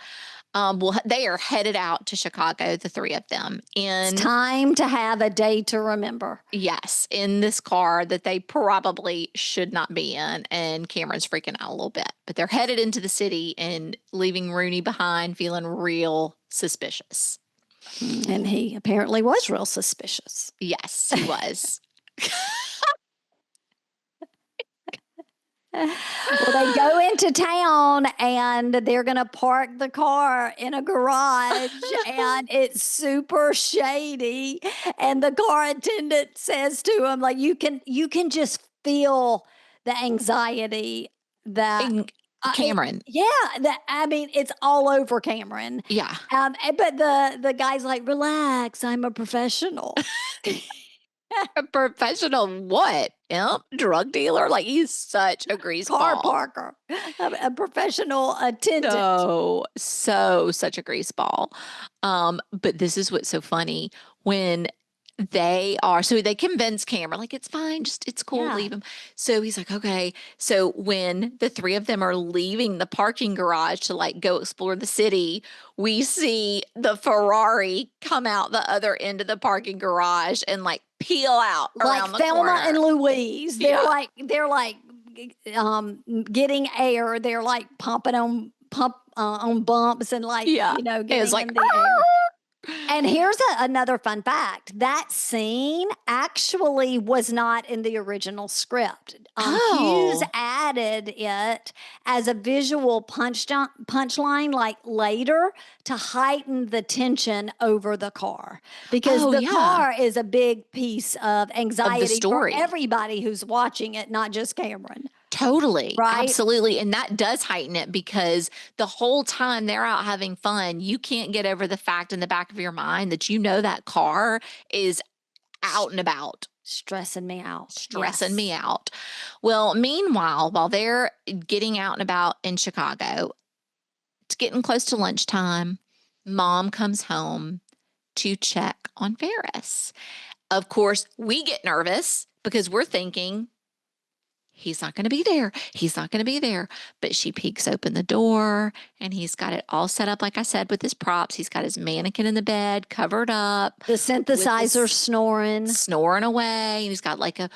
Well, they are headed out to Chicago, the three of them.
It's time to have a day to remember.
Yes, in this car that they probably should not be in, and Cameron's freaking out a little bit. But they're headed into the city and leaving Rooney behind, feeling real suspicious.
And he apparently was real suspicious.
Yes, he was.
Well, they go into town and they're going to park the car in a garage and it's super shady. And the car attendant says to him, like, you can just feel the anxiety that
And Cameron.
I mean, it's all over Cameron.
Yeah.
But the guy's like, relax, I'm a professional.
A professional what? Imp? Drug dealer? Like he's such a
Car
greaseball.
parker, a professional attendant.
No, such a greaseball. But this is what's so funny when so they convince Cameron, like, it's fine, just it's cool,
Yeah.
leave him. So he's like, okay. So when the three of them are leaving the parking garage to like go explore the city, we see the Ferrari come out the other end of the parking garage and like peel out
Like
around the
Thelma and
corner.
Louise.
Yeah.
They're like getting air. They're like pumping on bumps and like,
Yeah. It was
getting
like,
in the air. And here's another fun fact. That scene actually was not in the original script. Hughes
oh,
added it as a visual punchline like later to heighten the tension over the car because
oh,
the
yeah.
car is a big piece of
Of the
anxiety for
story.
everybody who's watching it, not just Cameron.
Totally.
Right?
Absolutely. And that does heighten it because the whole time they're out having fun, you can't get over the fact in the back of your mind that that car is out and about,
Stressing me out.
stressing
Yes.
me out. Well, meanwhile, while they're getting out and about in Chicago, it's getting close to lunchtime. Mom comes home to check on Ferris. Of course, we get nervous because we're thinking, he's not going to be there. He's not going to be there. But she peeks open the door and he's got it all set up, like I said, with his props. He's got his mannequin in the bed, covered up.
The synthesizer snoring.
Snoring away. And he's got like a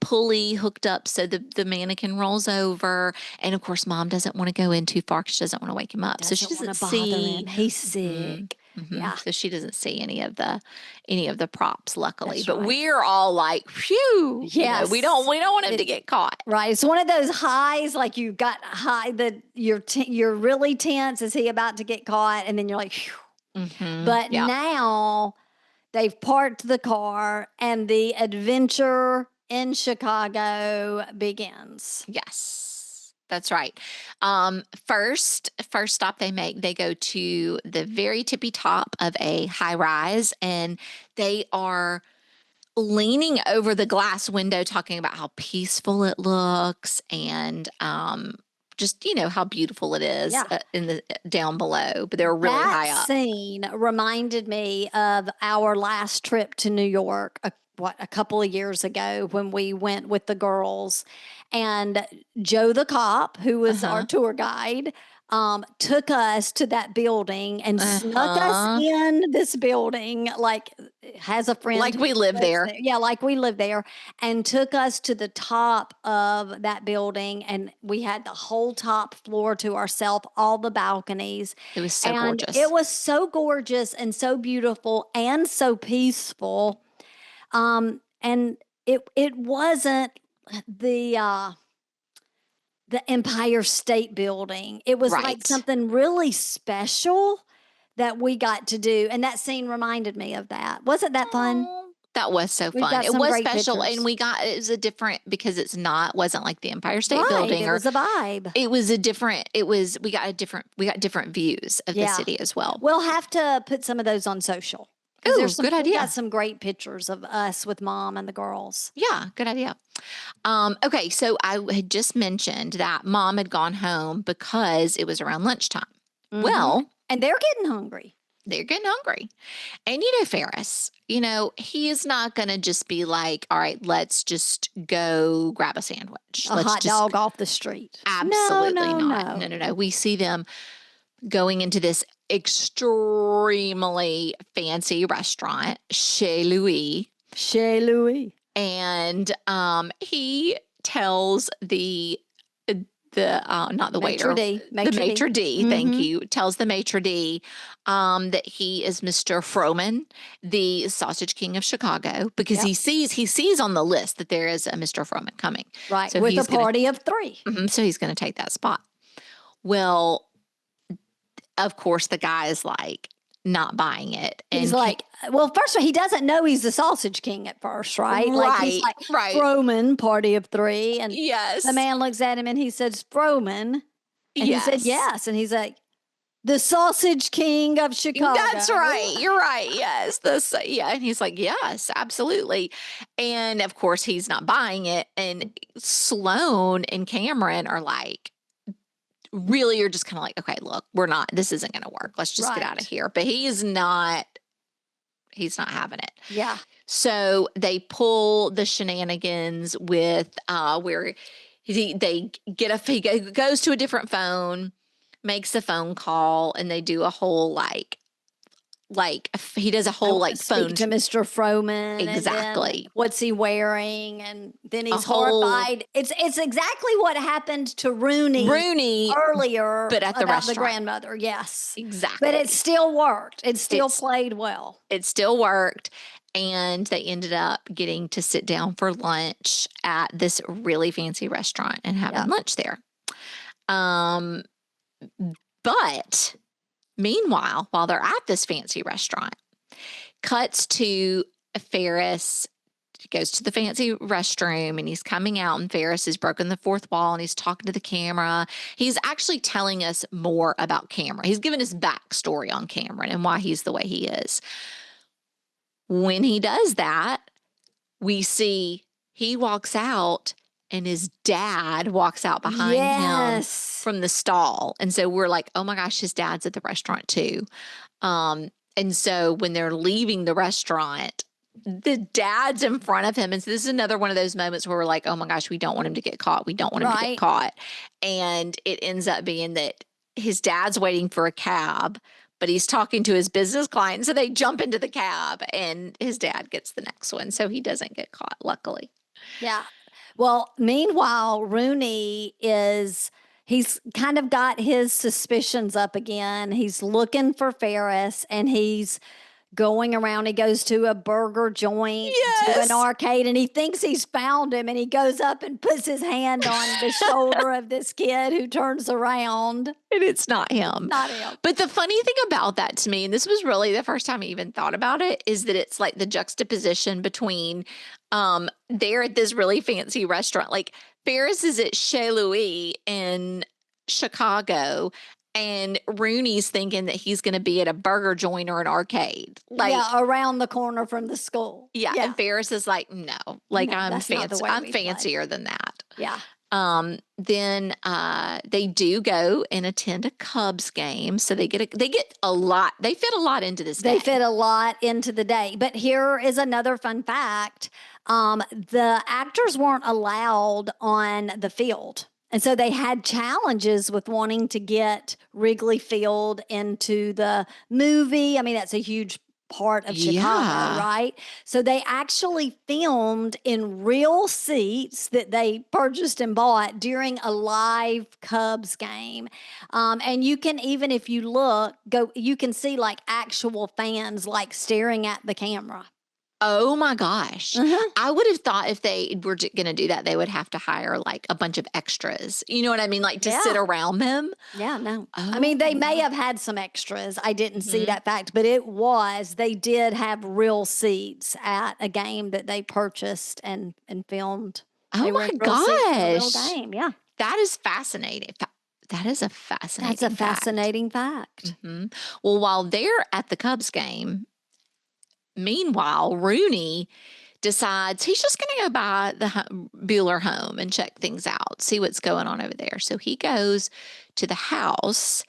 pulley hooked up so the mannequin rolls over. And of course, mom doesn't want to go in too far because she doesn't want to wake him up. So she
Doesn't
doesn't
want to bother
see.
him. He's
Mhm.
sick. Yeah.
So she doesn't see any of the props, luckily.
That's
But
right.
we're all like, phew.
Yes.
We don't want him to get caught.
Right. It's one of those highs, like you got high that you're really tense. Is he about to get caught? And then you're like, phew. But
Yeah.
now they've parked the car and the adventure in Chicago begins.
Yes, that's right. First stop they go to the very tippy top of a high rise, and they are leaning over the glass window, talking about how peaceful it looks, and just how beautiful it is
Yeah.
in the down below. But they're really high
That
up.
scene reminded me of our last trip to New York, a couple of years ago when we went with the girls. And Joe the cop, who was our tour guide, took us to that building and snuck us in this building, like has a friend.
Like
who
we live
lives
there.
Yeah, like we live there, and took us to the top of that building. And we had the whole top floor to ourselves, all the balconies.
It was so
And
gorgeous.
it was so gorgeous and so beautiful and so peaceful. And it wasn't the Empire State Building. It was like
Right.
something really special that we got to do. And that scene reminded me of that. Wasn't that fun?
Oh, that was so
We've
fun.
got
It
some
was
great
special,
pictures.
and it was a different because wasn't like the Empire State
Right.
Building,
It
or
was a vibe.
it was a different. It was we got different views of the
Yeah.
city as well.
We'll have to put some of those on social. 'Cause
Ooh, good
we
idea.
got some great pictures of us with mom and the girls.
Yeah, good idea. Okay, so I had just mentioned that mom had gone home because it was around lunchtime.
Mhm.
Well,
And they're getting hungry.
they're getting hungry. And Ferris, he is not going to just be like, all right, let's just go grab a sandwich.
A hot dog off the street.
Absolutely not.
No.
No. We see them going into this extremely fancy restaurant, Chez Louis.
Chez Louis.
And he tells the not the waiter,
D.
the maitre d', thank you, tells the maitre d' that he is Mr. Froman, the Sausage King of Chicago, because he sees on the list that there is a Mr. Froman coming.
Right,
So
with a party of 3.
So he's going to take that spot. Well, of course, the guy is like, not buying it.
He's
And
like, well, first of all, he doesn't know he's the sausage king at first, right? Like he's
right,
like,
right.
Froman, party of three. And the
Yes.
man looks at him and he says, Froman. And he said,
Yes.
yes. And he's like, the sausage king of
That's
Chicago.
right. You're right. Yes. This yeah. And he's like, yes, absolutely. And of course he's not buying it. And Sloan and Cameron are like, really are just kind of like, okay, look, this isn't gonna work. Let's just get out of
Right.
here. But he's not having it.
Yeah.
So they pull the shenanigans with where they get he goes to a different phone, makes a phone call, and they do a whole he does a
I
whole
want to
phone
speak to Mr. Froman, and then
exactly
what's he wearing? And then
a
he's
whole
horrified. It's exactly what happened to Rooney
Rooney,
earlier
but at the
about the
restaurant.
grandmother. Yes. But it
Exactly.
still worked. It still played well.
It still worked. And they ended up getting to sit down for lunch at this really fancy restaurant and having
Yeah.
lunch there. But meanwhile, while they're at this fancy restaurant, cuts to Ferris. He goes to the fancy restroom and he's coming out, and Ferris has broken the fourth wall and he's talking to the camera. He's actually telling us more about Cameron. He's giving us backstory on Cameron and why he's the way he is. When he does that, we see he walks out and his dad walks out behind him from the stall. And so we're like, oh my gosh, his dad's at the restaurant too. And so when they're leaving the restaurant, the dad's in front of him. And so this is another one of those moments where we're like, oh my gosh, we don't want him to get caught. We don't want him to get caught. And it ends up being that his dad's waiting for a cab, but he's talking to his business client. So they jump into the cab and his dad gets the next one. So he doesn't get caught, luckily.
Yeah. Well, meanwhile, he's kind of got his suspicions up again. He's looking for Ferris and he's going around. He goes to a burger joint, to an arcade, and he thinks he's found him. And he goes up and puts his hand on the shoulder of this kid who turns around.
And it's not him.
Not him.
But the funny thing about that to me, and this was really the first time I even thought about it, is that it's like the juxtaposition between they're at this really fancy restaurant. Like Ferris is at Chez Louis in Chicago, and Rooney's thinking that he's going to be at a burger joint or an arcade. Like,
yeah, around the corner from the school.
Yeah. And Ferris is like, no, like
No,
I'm
fancy.
I'm fancier than that.
Yeah.
Then they do go and attend a Cubs game. So they get a lot. They fit a lot into this day.
They fit a lot into the day. But here is another fun fact. The actors weren't allowed on the field. And so they had challenges with wanting to get Wrigley Field into the movie. I mean, that's a huge part of Chicago, right? So they actually filmed in real seats that they purchased and bought during a live Cubs game. And you can, even if you you can see like actual fans like staring at the camera.
Oh my gosh. I would have thought if they were going to do that, they would have to hire like a bunch of extras. You know what I mean? Like to sit around them.
Yeah, no. I mean, they may have had some extras. I didn't see that fact, but they did have real seats at a game that they purchased and filmed.
Oh my gosh.
Real game, yeah.
That is fascinating. That is a fascinating fact. Well, while they're at the Cubs game, meanwhile, Rooney decides he's just going to go by the Bueller home and check things out, see what's going on over there. So he goes to the house.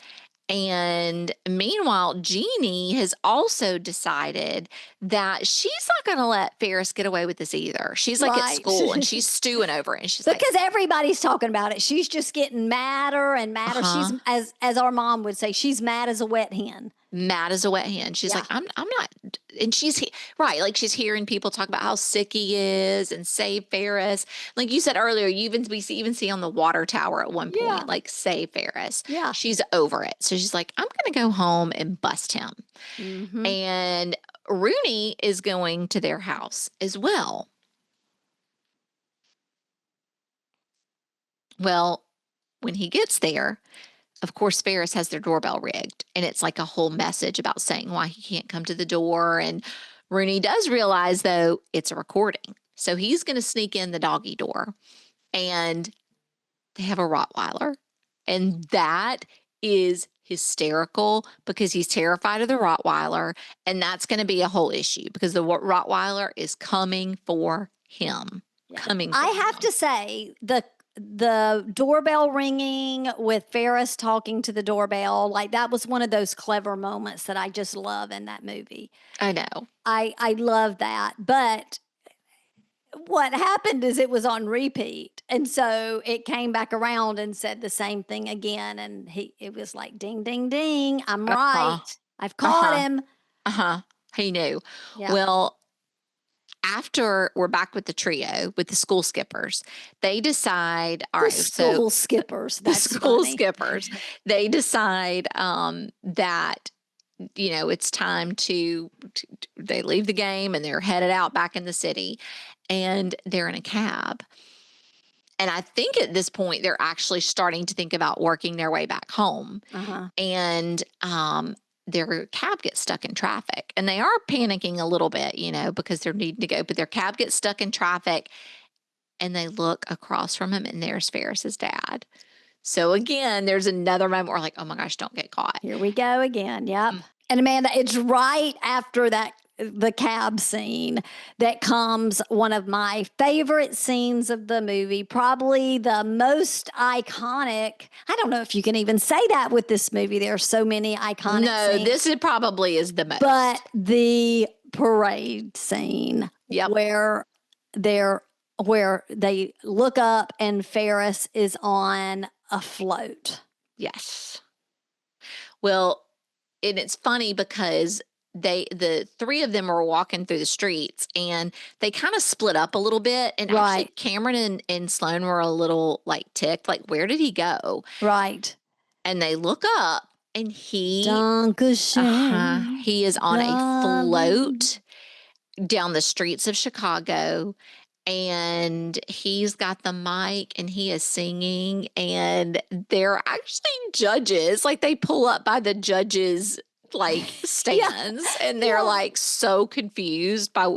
And meanwhile, Jeannie has also decided that she's not going to let Ferris get away with this either. She's like at school and she's stewing over it. And she's
because everybody's talking about it. She's just getting madder and madder. She's, as our mom would say, she's mad as a wet hen.
Mad as a wet hen. She's like, I'm not. And she's right. Like she's hearing people talk about how sick he is and save Ferris. Like you said earlier, we even see on the water tower at one point, like save Ferris.
Yeah.
She's over it. So she's like, I'm going to go home and bust him. And Rooney is going to their house as well. Well, when he gets there, of course, Ferris has their doorbell rigged, and it's like a whole message about saying why he can't come to the door. And Rooney does realize, though, it's a recording. So he's going to sneak in the doggy door, and they have a Rottweiler. And that is hysterical because he's terrified of the Rottweiler. And that's going to be a whole issue because the Rottweiler is coming for him.
Yeah.
Coming for
I
him.
have to say, the doorbell ringing with Ferris talking to the doorbell, like that was one of those clever moments that I just love in that movie.
I know.
I love that. But what happened is it was on repeat. And so it came back around and said the same thing again. And it was like, ding, ding, ding. I'm right. I've caught him.
He knew.
Yeah.
Well, after we're back with the trio, with the school skippers, they decide, all right,
school skippers. That's
the school
funny.
skippers, they decide that, you know, it's time to, they leave the game and they're headed out back in the city, and they're in a cab. And I think at this point, they're actually starting to think about working their way back home. And their cab gets stuck in traffic. And they are panicking a little bit, you know, because they're needing to go. But their cab gets stuck in traffic. And they look across from him, and there's Ferris's dad. So again, there's another moment where like, oh my gosh, don't get caught.
Here we go again. Yep. And Amanda, it's right after the cab scene that comes one of my favorite scenes of the movie, probably the most iconic. I don't know if you can even say that with this movie. There are so many iconic scenes.
This probably is the most.
But the parade scene where they look up and Ferris is on a float.
Yes. Well, and it's funny because the three of them are walking through the streets, and they kind of split up a little bit. And actually Cameron and Sloan were a little like ticked, like, where did he go?
Right.
And they look up, and he is on a float down the streets of Chicago. And he's got the mic and he is singing, and they're actually judges. Like, they pull up by the judges' like stands and they're like so confused by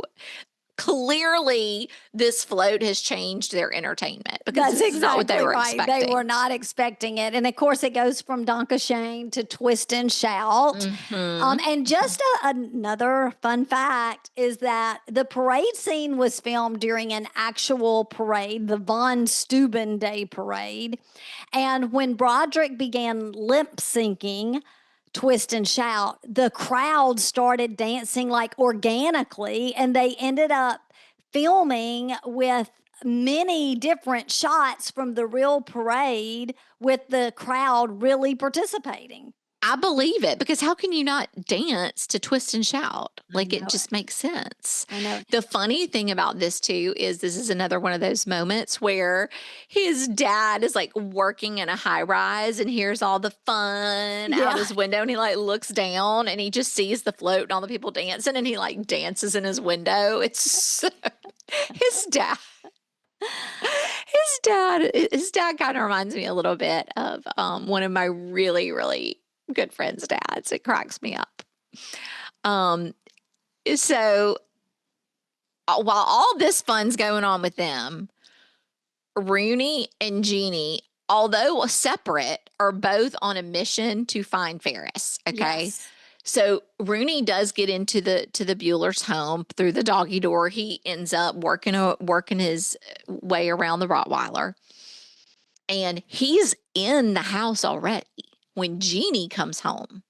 clearly this float has changed their entertainment, because
that's exactly
not what they were expecting.
They were not expecting it. And of course it goes from Donkashane to Twist and Shout. And just another fun fact is that the parade scene was filmed during an actual parade, the Von Steuben Day Parade. And when Broderick began lip syncing Twist and Shout, the crowd started dancing like organically, and they ended up filming with many different shots from the real parade with the crowd really participating.
I believe it, because how can you not dance to Twist and Shout? Like, it just makes sense.
I know.
The funny thing about this too is this is another one of those moments where his dad is like working in a high rise and hears all the fun out his window, and he like looks down and he just sees the float and all the people dancing, and he like dances in his window. It's so, his dad kind of reminds me a little bit of one of my really, really good friends' dads. It cracks me up. So while all this fun's going on with them, Rooney and Jeannie, although separate, are both on a mission to find Ferris. Okay. Yes. So Rooney does get into the Bueller's home through the doggy door. He ends up working his way around the Rottweiler, and he's in the house already when Jeannie comes home,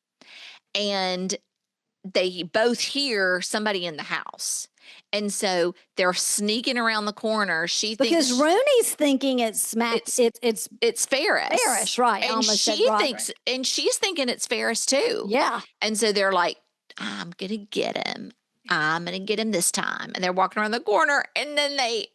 and they both hear somebody in the house. And so they're sneaking around the corner.
Because Rooney's thinking it's
Ferris.
Ferris, right?
And she's thinking it's Ferris too.
Yeah.
And so they're like, I'm gonna get him. I'm gonna get him this time. And they're walking around the corner, and then they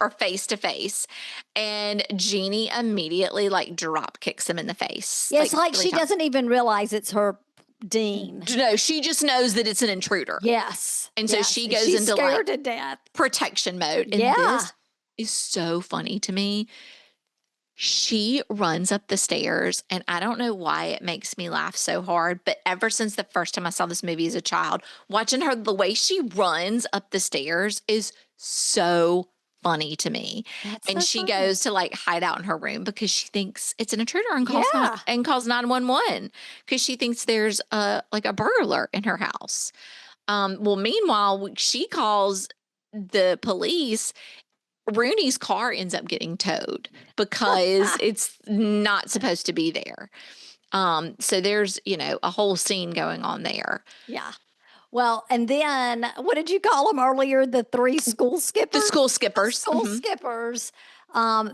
are face to face, and Jeannie immediately like drop kicks him in the face.
Yeah, it's like she doesn't even realize it's her Dean.
No, she just knows that it's an intruder.
Yes.
And so she goes into
scared to death.
Protection mode. And this is so funny to me. She runs up the stairs, and I don't know why it makes me laugh so hard, but ever since the first time I saw this movie as a child, watching her, the way she runs up the stairs is so funny to me.
That's
And
so
she
funny.
goes to like hide out in her room because she thinks it's an intruder and
Yeah.
calls 911 because she thinks there's a burglar in her house. Well, meanwhile, she calls the police. Rooney's car ends up getting towed because it's not supposed to be there. So there's, a whole scene going on there.
Yeah. Well, and then what did you call them earlier? The three school
The
skippers?
school
The
skippers.
school skippers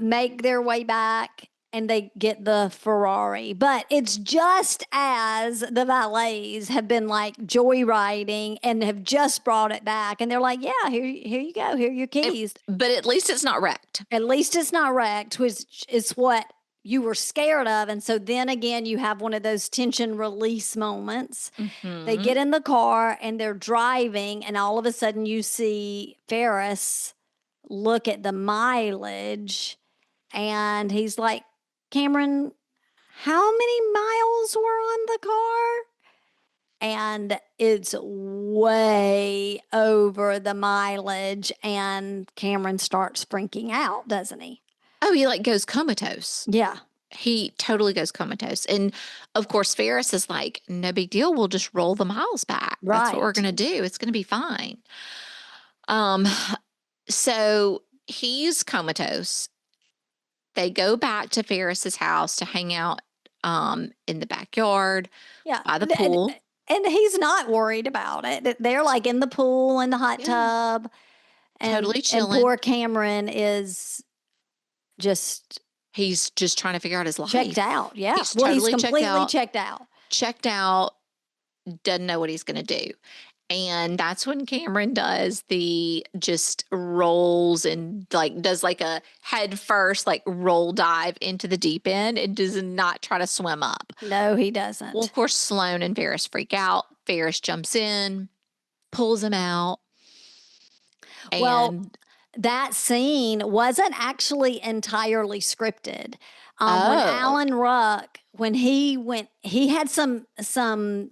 make their way back and they get the Ferrari. But it's just as the valets have been like joyriding and have just brought it back. And they're like, yeah, here you go. Here are your keys.
But at least it's not wrecked.
At least it's not wrecked, which is what you were scared of. And so then again, you have one of those tension release moments. They get in the car and they're driving, and all of a sudden you see Ferris look at the mileage, and he's like, Cameron, how many miles were on the car? And it's way over the mileage, and Cameron starts freaking out, doesn't he?
Oh, he like goes comatose.
Yeah.
He totally goes comatose. And of course, Ferris is like, no big deal. We'll just roll the miles back. That's what we're
Right.
going to do. It's going to be fine. So he's comatose. They go back to Ferris's house to hang out in the backyard
Yeah.
by the pool.
And he's not worried about it. They're like in the pool, in the hot tub.
Totally
And
chilling.
poor Cameron is just
He's just trying to figure out his life.
checked out. Yeah.
He's
Well,
totally
he's completely checked out.
Checked out, doesn't know what he's going to do. And that's when Cameron does just rolls and like does like a head first, like roll dive into the deep end and does not try to swim up.
No, he doesn't.
Well, of course, Sloane and Ferris freak out. Ferris jumps in, pulls him out.
Well, that scene wasn't actually entirely scripted. When Alan Ruck, when he had some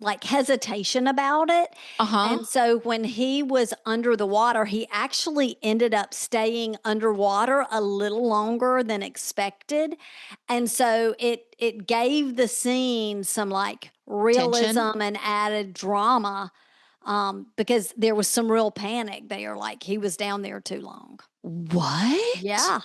like hesitation about it. And so when he was under the water, he actually ended up staying underwater a little longer than expected. And so it gave the scene some like realism
Tension.
and added drama. Because there was some real panic there, like he was down there too long.
What?
Yeah.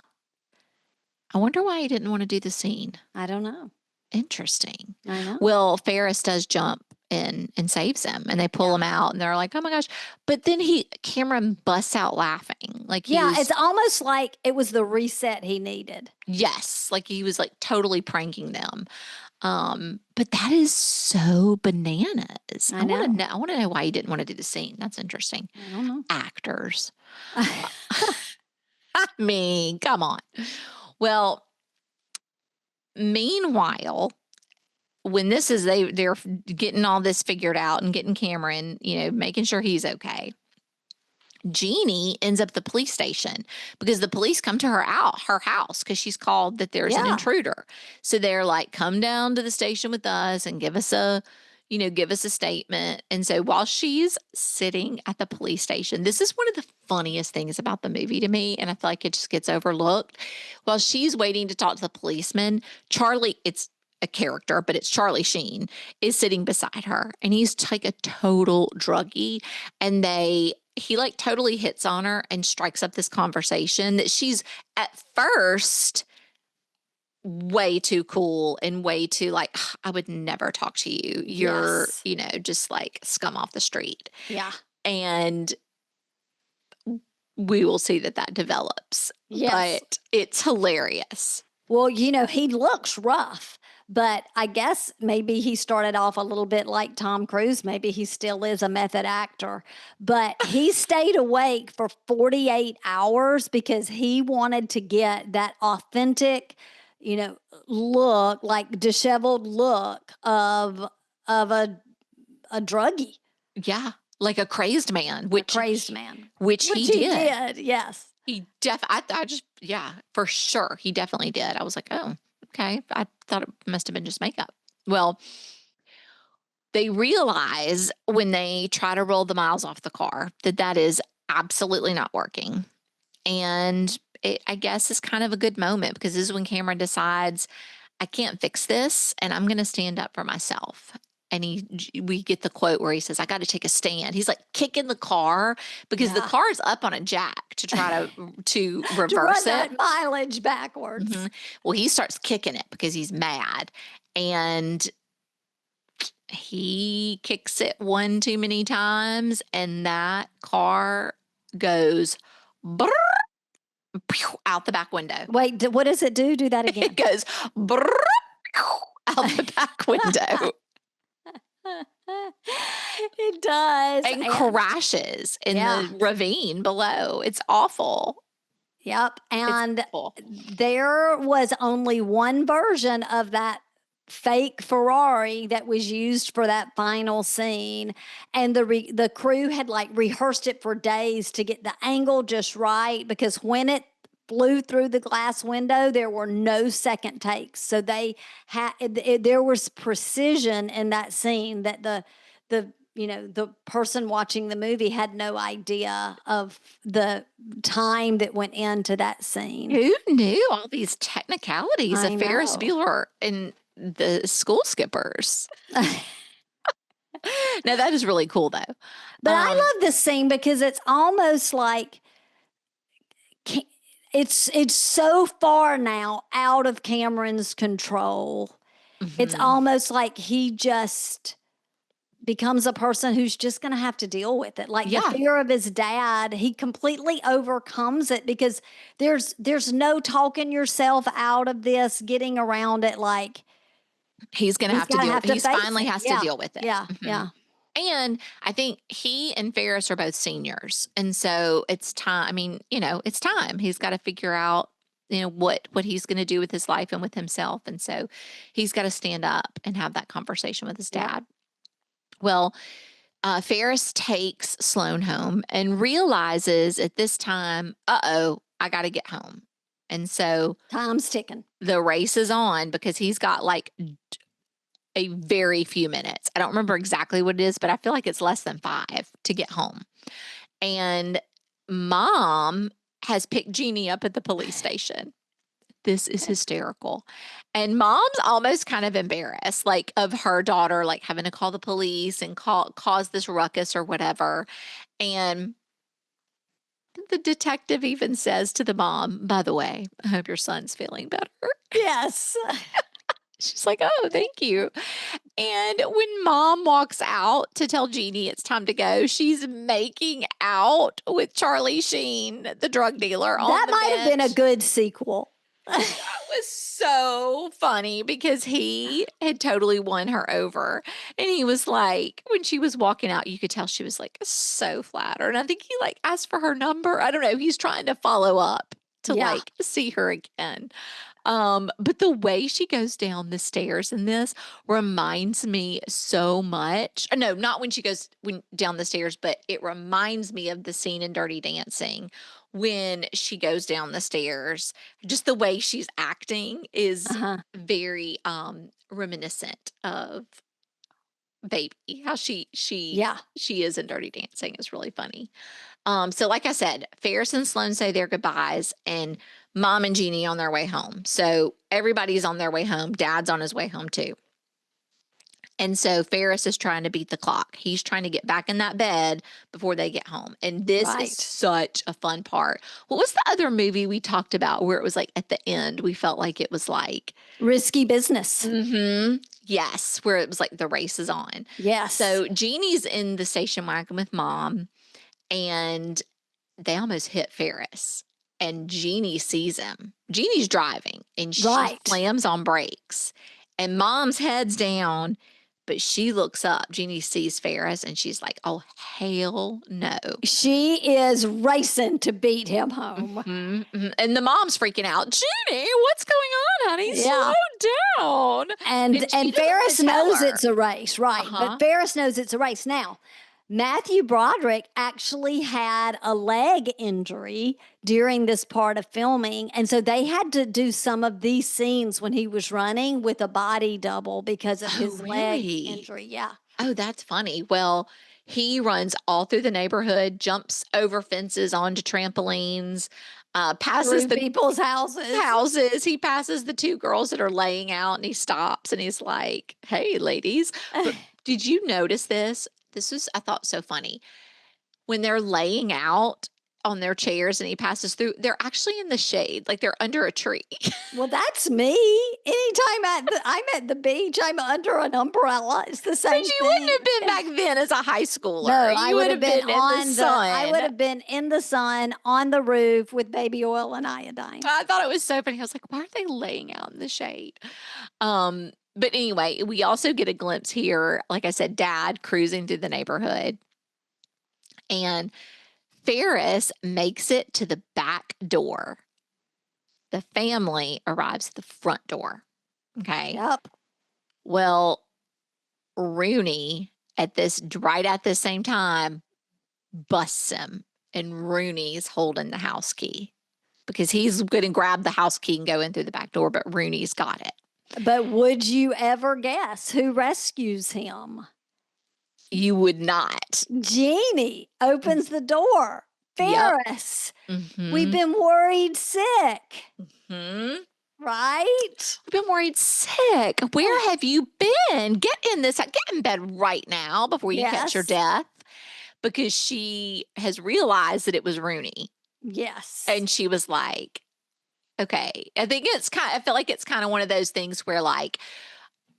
I wonder why he didn't want to do the scene.
I don't know.
Interesting.
I know.
Well, Ferris does jump in and saves him, and they pull him out, and they're like, "Oh my gosh!" But then Cameron busts out laughing, like
it's almost like it was the reset he needed.
Yes, like he was like totally pranking them. But that is so bananas. I want to know why he didn't want to do the scene. That's interesting.
I don't know.
Actors. I mean, come on. Well, meanwhile, when they're getting all this figured out and getting Cameron, making sure he's okay. Jeannie ends up at the police station because the police come to her house because she's called that there's an intruder. So they're like, come down to the station with us and give us a statement. And so while she's sitting at the police station, this is one of the funniest things about the movie to me, and I feel like it just gets overlooked. While she's waiting to talk to the policeman, Charlie, it's a character, but it's Charlie Sheen, is sitting beside her, and he's like a total druggie, and he like totally hits on her and strikes up this conversation that she's at first way too cool and way too like, I would never talk to you. You're, just like scum off the street.
Yeah.
And we will see that develops.
Yes.
But it's hilarious.
Well, he looks rough, but I guess maybe he started off a little bit like Tom Cruise. Maybe he still is a method actor, but he stayed awake for 48 hours because he wanted to get that authentic, look, like disheveled look of a druggie.
Yeah. Like a crazy man, which
he
did.
Yes.
I just, yeah, for sure. He definitely did. I was like, oh, okay. I thought it must have been just makeup. Well, they realize when they try to roll the miles off the car that that is absolutely not working. And it, I guess, is kind of a good moment because this is when Cameron decides, I can't fix this and I'm going to stand up for myself. And we get the quote where he says, I got to take a stand. He's like kicking the car because the
Yeah.
car is up on a jack to try to
To run
reverse it.
that mileage backwards.
Well, he starts kicking it because he's mad. And he kicks it one too many times, and that car goes brrr, pew, out the back window.
Wait, what does it do? Do that
It
again.
goes brrr, pew, out the back window
It does.
and crashes in
Yeah.
the ravine below. It's awful.
Yep. And
awful.
there was only one version of that fake Ferrari that was used for that final scene, and the crew had like rehearsed it for days to get the angle just right, because when it flew through the glass window there were no second takes, so they had there was precision in that scene that the the person watching the movie had no idea of the time that went into that scene.
Who knew all these technicalities
I
of Ferris
know.
Bueller and the school skippers? No, that is really cool though.
But I love this scene because it's almost like it's so far now out of Cameron's control. It's almost like he just becomes a person who's just going to have to deal with it. Like the fear of his dad, he completely overcomes it because there's no talking yourself out of this, getting around it. Like
he's going to have to deal. He finally has to deal with it.
Yeah, yeah.
And I think he and Ferris are both seniors, and so it's time. I mean, it's time. He's got to figure out, what he's going to do with his life and with himself, and so he's got to stand up and have that conversation with his dad. Well, Ferris takes Sloan home and realizes at this time, uh-oh, I got to get home. And so
time's ticking.
The race is on because he's got like a very few minutes. I don't remember exactly what it is, but I feel like it's less than 5 to get home. And Mom has picked Jeannie up at the police station. This is hysterical. And Mom's almost kind of embarrassed, like, of her daughter, like, having to call the police and cause this ruckus or whatever. And the detective even says to the mom, by the way, I hope your son's feeling better.
Yes.
She's like, oh, thank you. And when Mom walks out to tell Jeannie it's time to go, she's making out with Charlie Sheen, the drug dealer.
That might have been a good sequel.
That was so funny because he had totally won her over. And he was like, when she was walking out, you could tell she was like so flattered. And I think he like asked for her number. I don't know. He's trying to follow up to like see her again. But the way she goes down the stairs in this reminds me so much. No, not when she goes down the stairs, but it reminds me of the scene in Dirty Dancing when she goes down the stairs. Just the way she's acting is very reminiscent of Baby. How she is in Dirty Dancing is really funny. So like I said, Ferris and Sloan say their goodbyes and Mom and Jeannie on their way home. So everybody's on their way home. Dad's on his way home too. And so Ferris is trying to beat the clock. He's trying to get back in that bed before they get home. And this is such a fun part. What was the other movie we talked about where it was like at the end, we felt like it was like
Risky Business.
Yes, where it was like the race is on.
Yes.
So Jeannie's in the station wagon with Mom, and they almost hit Ferris. And Jeannie sees him. Jeannie's driving, and she slams on brakes. And Mom's head's down, but she looks up. Jeannie sees Ferris, and she's like, oh, hell no.
She is racing to beat him home.
And the mom's freaking out. Jeannie, what's going on, honey? Slow down.
And Ferris knows it's a race, right? But Ferris knows it's a race. Now, Matthew Broderick actually had a leg injury during this part of filming. And so they had to do some of these scenes when he was running with a body double because of
Oh,
his leg
really?
injury. Yeah.
Oh, that's funny. Well, he runs all through the neighborhood, jumps over fences onto trampolines, passes
Through
the
people's houses.
houses. He passes the two girls that are laying out and he stops and he's like, "Hey, ladies." But did you notice this? This was, I thought, so funny. When they're laying out on their chairs and he passes through, they're actually in the shade, like they're under a tree.
Well, that's me. Anytime I'm at the beach, I'm under an umbrella. It's the
But
same
you wouldn't
thing.
have been back then as a high schooler.
No, I
You
would
would
have
have
been
been in the
on the I would
sun.
have been in the sun on the roof with baby oil and iodine.
I thought it was so funny. I was like, why are they laying out in the shade? But anyway, we also get a glimpse here, like I said, Dad cruising through the neighborhood. And Ferris makes it to the back door. The family arrives at the front door. Okay.
Yep.
Well, Rooney right at the same time busts him, and Rooney's holding the house key because he's going to grab the house key and go in through the back door, but Rooney's got it.
But would you ever guess who rescues him?
You would not.
Jeannie opens the door.
Yep.
Ferris,
Mm-hmm.
we've been worried sick.
Mm-hmm.
Right?
We've been worried sick. Where have you been? Get in bed right now before you catch your
Yes.
death. Because she has realized that it was Rooney.
Yes.
And she was like, okay. I feel like it's kind of one of those things where like,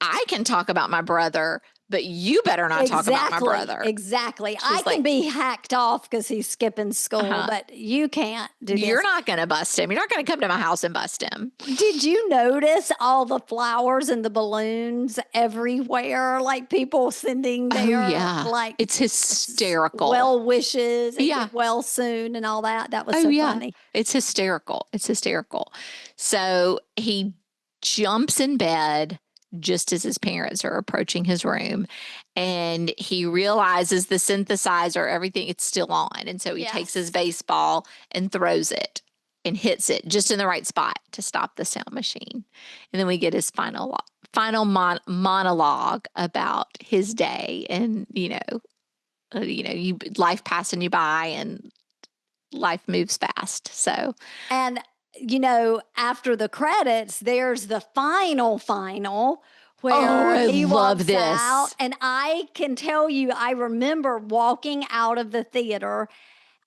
I can talk about my brother, but you better not talk about my brother.
Exactly. I
She's
can
like,
be hacked off because he's skipping school, but you can't do this.
You're not going to bust him. You're not going to come to my house and bust him.
Did you notice all the flowers and the balloons everywhere? Like people sending their like
it's hysterical.
well wishes and
Yeah.
get well soon and all that. That was
Oh,
so
yeah.
funny.
It's hysterical. It's hysterical. So he jumps in bed just as his parents are approaching his room, and he realizes the synthesizer, everything, it's still on. And so he takes his baseball and throws it and hits it just in the right spot to stop the sound machine. And then we get his final monologue about his day and, life passing you by and life moves fast. So,
and after the credits, there's the final where he walks out. And I can tell you, I remember walking out of the theater,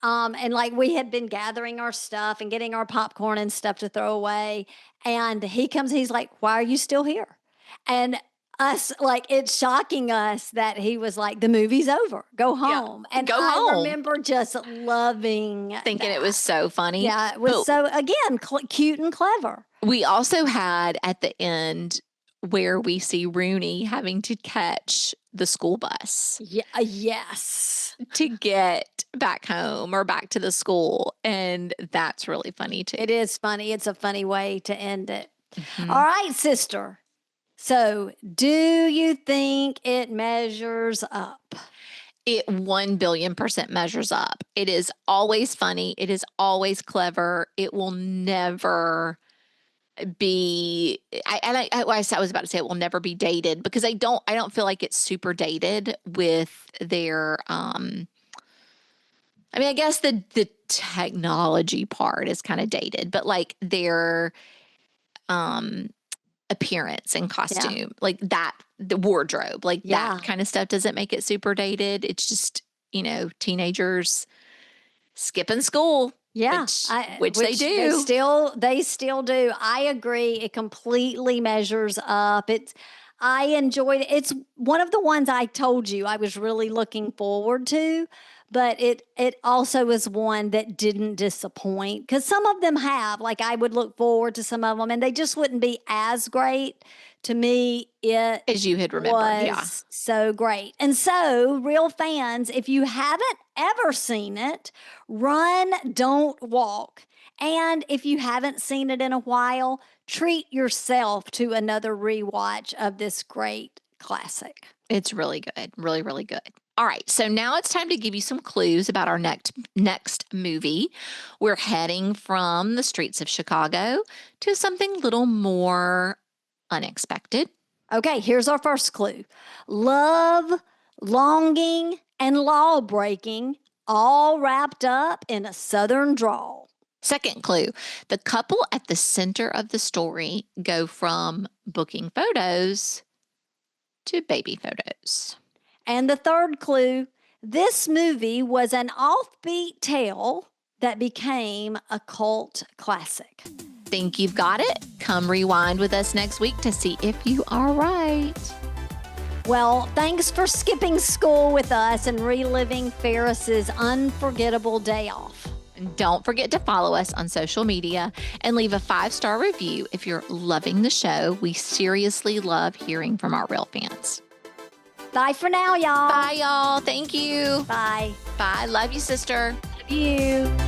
and like we had been gathering our stuff and getting our popcorn and stuff to throw away. And he comes, he's like, "Why are you still here?" And us, like, it's shocking us that he was like, "The movie's over. Go home." And I remember just thinking
it was so funny.
Yeah, it was so, again, cute and clever.
We also had at the end where we see Rooney having to catch the school bus.
Yes.
To get back home or back to the school. And that's really funny too.
It is funny. It's a funny way to end it. Mm-hmm. All right, sister. So, do you think it measures up?
It 1,000,000,000% measures up. It is always funny. It is always clever. It will never be. I was about to say it will never be dated because I don't feel like it's super dated with their. I mean, I guess the technology part is kind of dated, but like their appearance and costume, like that, the wardrobe, like that kind of stuff doesn't make it super dated. It's just, teenagers skipping school.
Yeah.
Which they do.
They still do. I agree. It completely measures up. I enjoyed it. It's one of the ones I told you I was really looking forward to, but it also is one that didn't disappoint because some of them have, like I would look forward to some of them and they just wouldn't be as great. To me, it
as you had remembered,
was so great. And so, real fans, if you haven't ever seen it, run, don't walk. And if you haven't seen it in a while, treat yourself to another rewatch of this great classic.
It's really good. Really, really good. All right. So now it's time to give you some clues about our next movie. We're heading from the streets of Chicago to something a little more unexpected.
Okay, here's our first clue. Love, longing, and law breaking all wrapped up in a Southern drawl.
Second clue, the couple at the center of the story go from booking photos to baby photos.
And the third clue, this movie was an offbeat tale that became a cult classic.
Think you've got it? Come rewind with us next week to see if you are right.
Well, thanks for skipping school with us and reliving Ferris's unforgettable day off.
And don't forget to follow us on social media and leave a 5-star review if you're loving the show. We seriously love hearing from our real fans.
Bye for now, y'all.
Bye, y'all. Thank you.
Bye.
Bye. Love you, sister.
Love you.